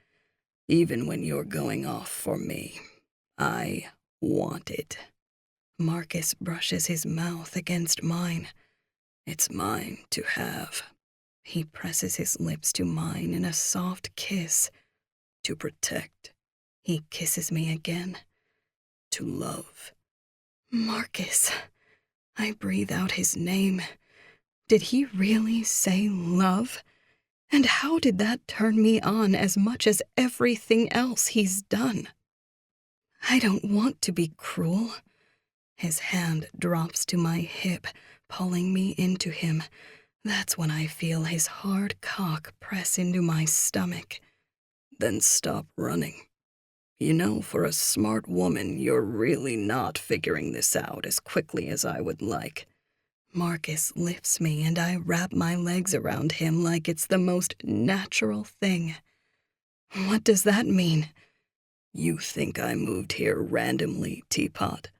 Even when you're going off for me, I want it. Marcus brushes his mouth against mine. It's mine to have. He presses his lips to mine in a soft kiss. To protect. He kisses me again. To love. Marcus. I breathe out his name. Did he really say love? And how did that turn me on as much as everything else he's done? I don't want to be cruel. His hand drops to my hip, pulling me into him. That's when I feel his hard cock press into my stomach. Then stop running. You know, for a smart woman, you're really not figuring this out as quickly as I would like. Marcus lifts me and I wrap my legs around him like it's the most natural thing. What does that mean? You think I moved here randomly, Teapot?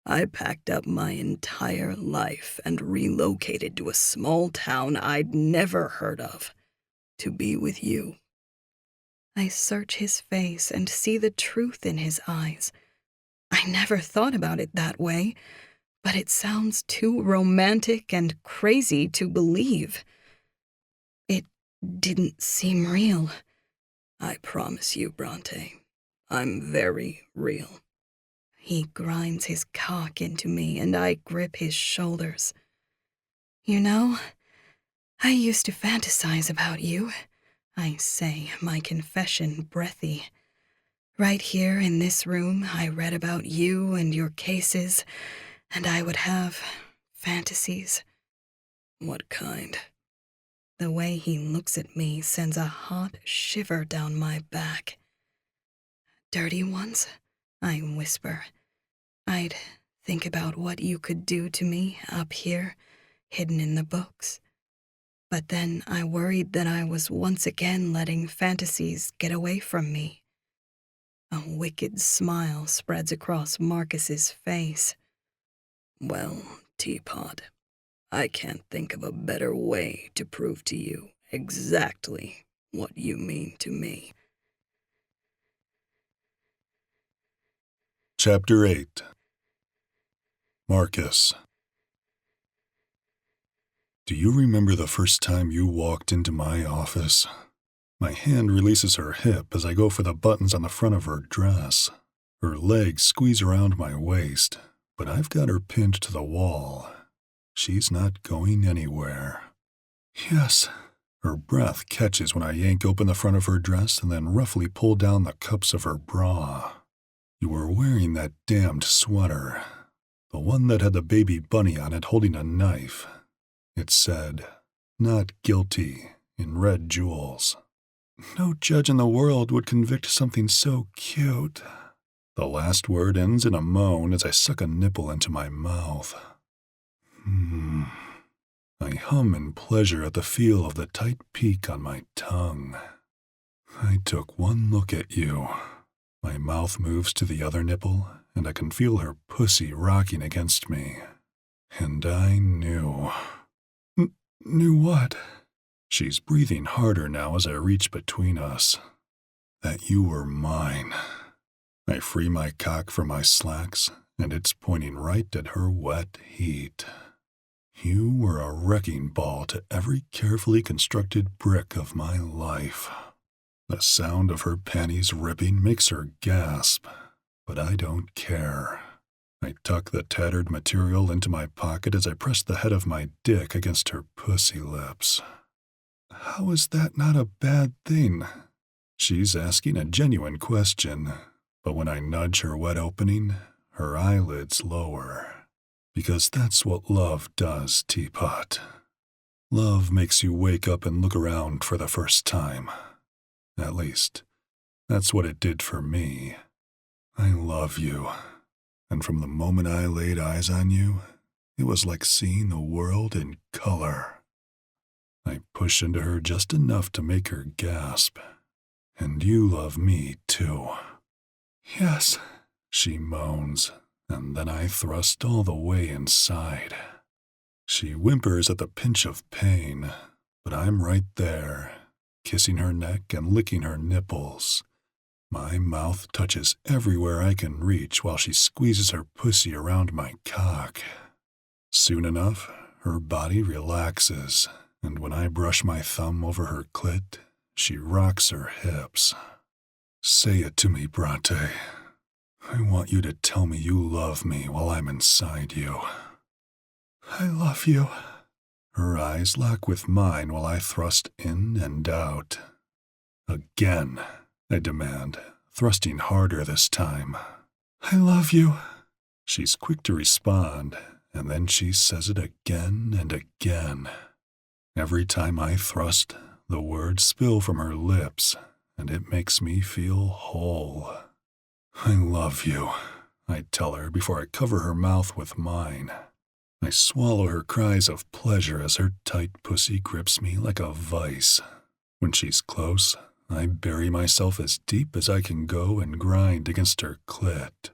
I packed up my entire life and relocated to a small town I'd never heard of, to be with you. I search his face and see the truth in his eyes. I never thought about it that way, but it sounds too romantic and crazy to believe. It didn't seem real. I promise you, Bronte, I'm very real. He grinds his cock into me and I grip his shoulders. You know, I used to fantasize about you. I say, my confession breathy. Right here in this room, I read about you and your cases, and I would have fantasies. What kind? The way he looks at me sends a hot shiver down my back. Dirty ones? I whisper. I'd think about what you could do to me up here, hidden in the books. But then I worried that I was once again letting fantasies get away from me. A wicked smile spreads across Marcus's face. Well, Teapot, I can't think of a better way to prove to you exactly what you mean to me. Chapter 8. Marcus. Do you remember the first time you walked into my office? My hand releases her hip as I go for the buttons on the front of her dress. Her legs squeeze around my waist, but I've got her pinned to the wall. She's not going anywhere. Yes. Her breath catches when I yank open the front of her dress and then roughly pull down the cups of her bra. You were wearing that damned sweater. The one that had the baby bunny on it holding a knife. It said, "Not guilty," in red jewels. No judge in the world would convict something so cute. The last word ends in a moan as I suck a nipple into my mouth. I hum in pleasure at the feel of the tight peak on my tongue. I took one look at you. My mouth moves to the other nipple, and I can feel her pussy rocking against me. And I knew. Knew what? She's breathing harder now as I reach between us. That you were mine. I free my cock from my slacks, and it's pointing right at her wet heat. You were a wrecking ball to every carefully constructed brick of my life. The sound of her panties ripping makes her gasp, but I don't care. I tuck the tattered material into my pocket as I press the head of my dick against her pussy lips. How is that not a bad thing? She's asking a genuine question, but when I nudge her wet opening, her eyelids lower. Because that's what love does, Teapot. Love makes you wake up and look around for the first time. At least, that's what it did for me. I love you, and from the moment I laid eyes on you, it was like seeing the world in color. I push into her just enough to make her gasp. And you love me, too. Yes, she moans, and then I thrust all the way inside. She whimpers at the pinch of pain, but I'm right there, kissing her neck and licking her nipples. My mouth touches everywhere I can reach while she squeezes her pussy around my cock. Soon enough, her body relaxes, and when I brush my thumb over her clit, she rocks her hips. Say it to me, Bronte. I want you to tell me you love me while I'm inside you. I love you. Her eyes lock with mine while I thrust in and out. Again, I demand, thrusting harder this time. I love you. She's quick to respond, and then she says it again and again. Every time I thrust, the words spill from her lips, and it makes me feel whole. I love you, I tell her before I cover her mouth with mine. I swallow her cries of pleasure as her tight pussy grips me like a vice. When she's close, I bury myself as deep as I can go and grind against her clit.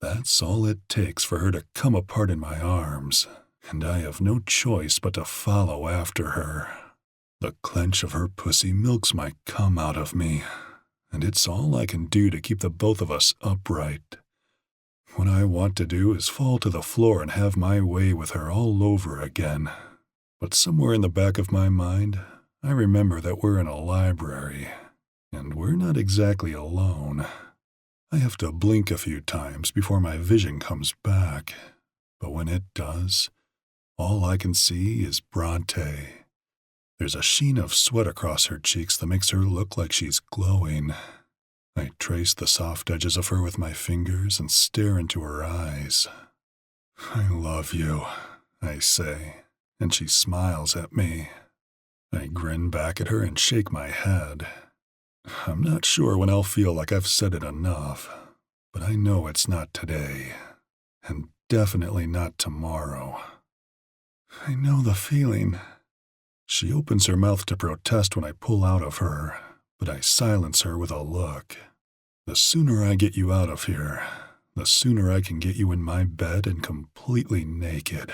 That's all it takes for her to come apart in my arms, and I have no choice but to follow after her. The clench of her pussy milks my cum out of me, and it's all I can do to keep the both of us upright. What I want to do is fall to the floor and have my way with her all over again. But somewhere in the back of my mind, I remember that we're in a library, and we're not exactly alone. I have to blink a few times before my vision comes back, but when it does, All I can see is Bronte. There's a sheen of sweat across her cheeks that makes her look like she's glowing. I trace the soft edges of her with my fingers and stare into her eyes. I love you, I say, and she smiles at me. I grin back at her and shake my head. I'm not sure when I'll feel like I've said it enough, but I know it's not today, and definitely not tomorrow. I know the feeling. She opens her mouth to protest when I pull out of her, but I silence her with a look. The sooner I get you out of here, the sooner I can get you in my bed and completely naked.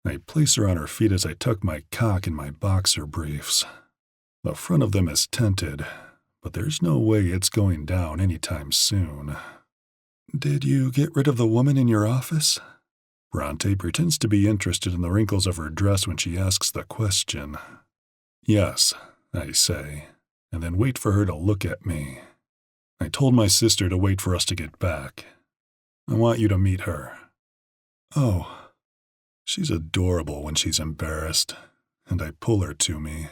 I place her on her feet as I tuck my cock in my boxer briefs. The front of them is tented, but there's no way it's going down anytime soon. Did you get rid of the woman in your office? Bronte pretends to be interested in the wrinkles of her dress when she asks the question. Yes, I say, and then wait for her to look at me. I told my sister to wait for us to get back. I want you to meet her. Oh, she's adorable when she's embarrassed, and I pull her to me.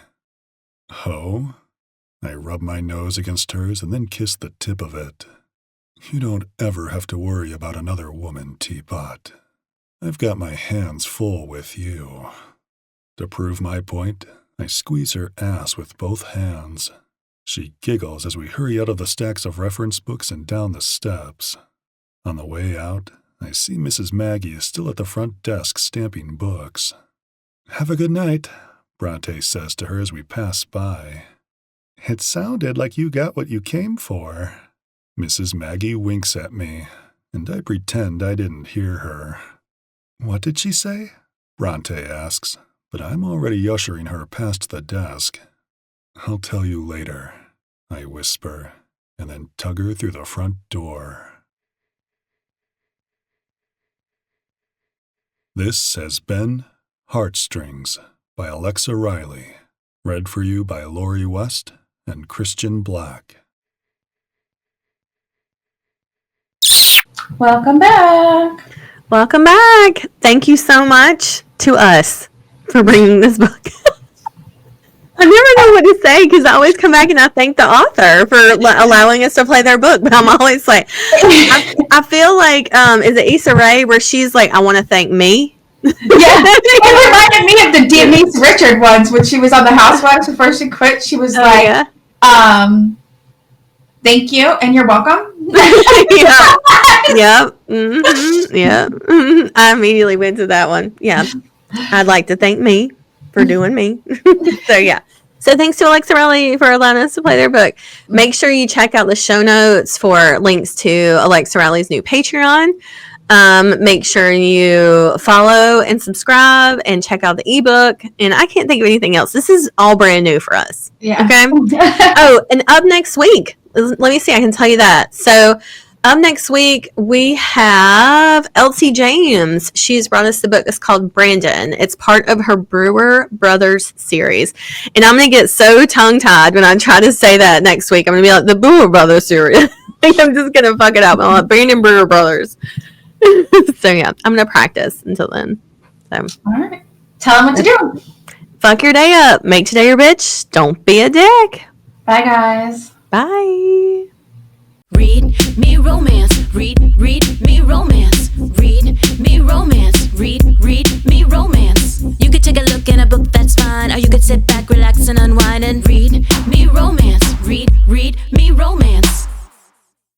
Oh? I rub my nose against hers and then kiss the tip of it. You don't ever have to worry about another woman, Teapot. I've got my hands full with you. To prove my point, I squeeze her ass with both hands. She giggles as we hurry out of the stacks of reference books and down the steps. On the way out, I see Mrs. Maggie is still at the front desk stamping books. Have a good night, Bronte says to her as we pass by. It sounded like you got what you came for. Mrs. Maggie winks at me, and I pretend I didn't hear her. What did she say? Bronte asks, but I'm already ushering her past the desk. I'll tell you later, I whisper, and then tug her through the front door. This has been Heartstrings by Alexa Riley, read for you by Lori West and Christian Black. Welcome back. Welcome back. Thank you so much to us for bringing this book. I never know what to say because I always come back and I thank the author for allowing us to play their book. But I'm always like, I feel like, is it Issa Rae where she's like, I want to thank me? Yeah, it reminded me of the Denise Richard ones when she was on the Housewives before she quit. She was thank you and you're welcome. Yeah. Yep. Mm-hmm. Yeah. Mm-hmm. I immediately went to that one. Yeah. I'd like to thank me for doing me. So yeah. So thanks to Alexa Riley for allowing us to play their book. Make sure you check out the show notes for links to Alexa Riley's new Patreon. Make sure you follow and subscribe and check out the ebook. And I can't think of anything else. This is all brand new for us. Yeah. Okay. Oh, and up next week, let me see. I can tell you that. So up next week, we have Elsie James. She's brought us the book. It's called Brandon. It's part of her Brewer Brothers series. And I'm going to get so tongue-tied when I try to say that next week. I'm going to be like, the Brewer Brothers series. I'm just going to fuck it up. I'm like, Brandon Brewer Brothers. So, yeah, I'm going to practice until then. So, all right. Tell them what to do. Fuck your day up. Make today your bitch. Don't be a dick. Bye, guys. Bye. Read me romance, read me romance, read me romance, read me romance. You could take a look in a book, that's fine, or you could sit back, relax and unwind and read me romance, read me romance.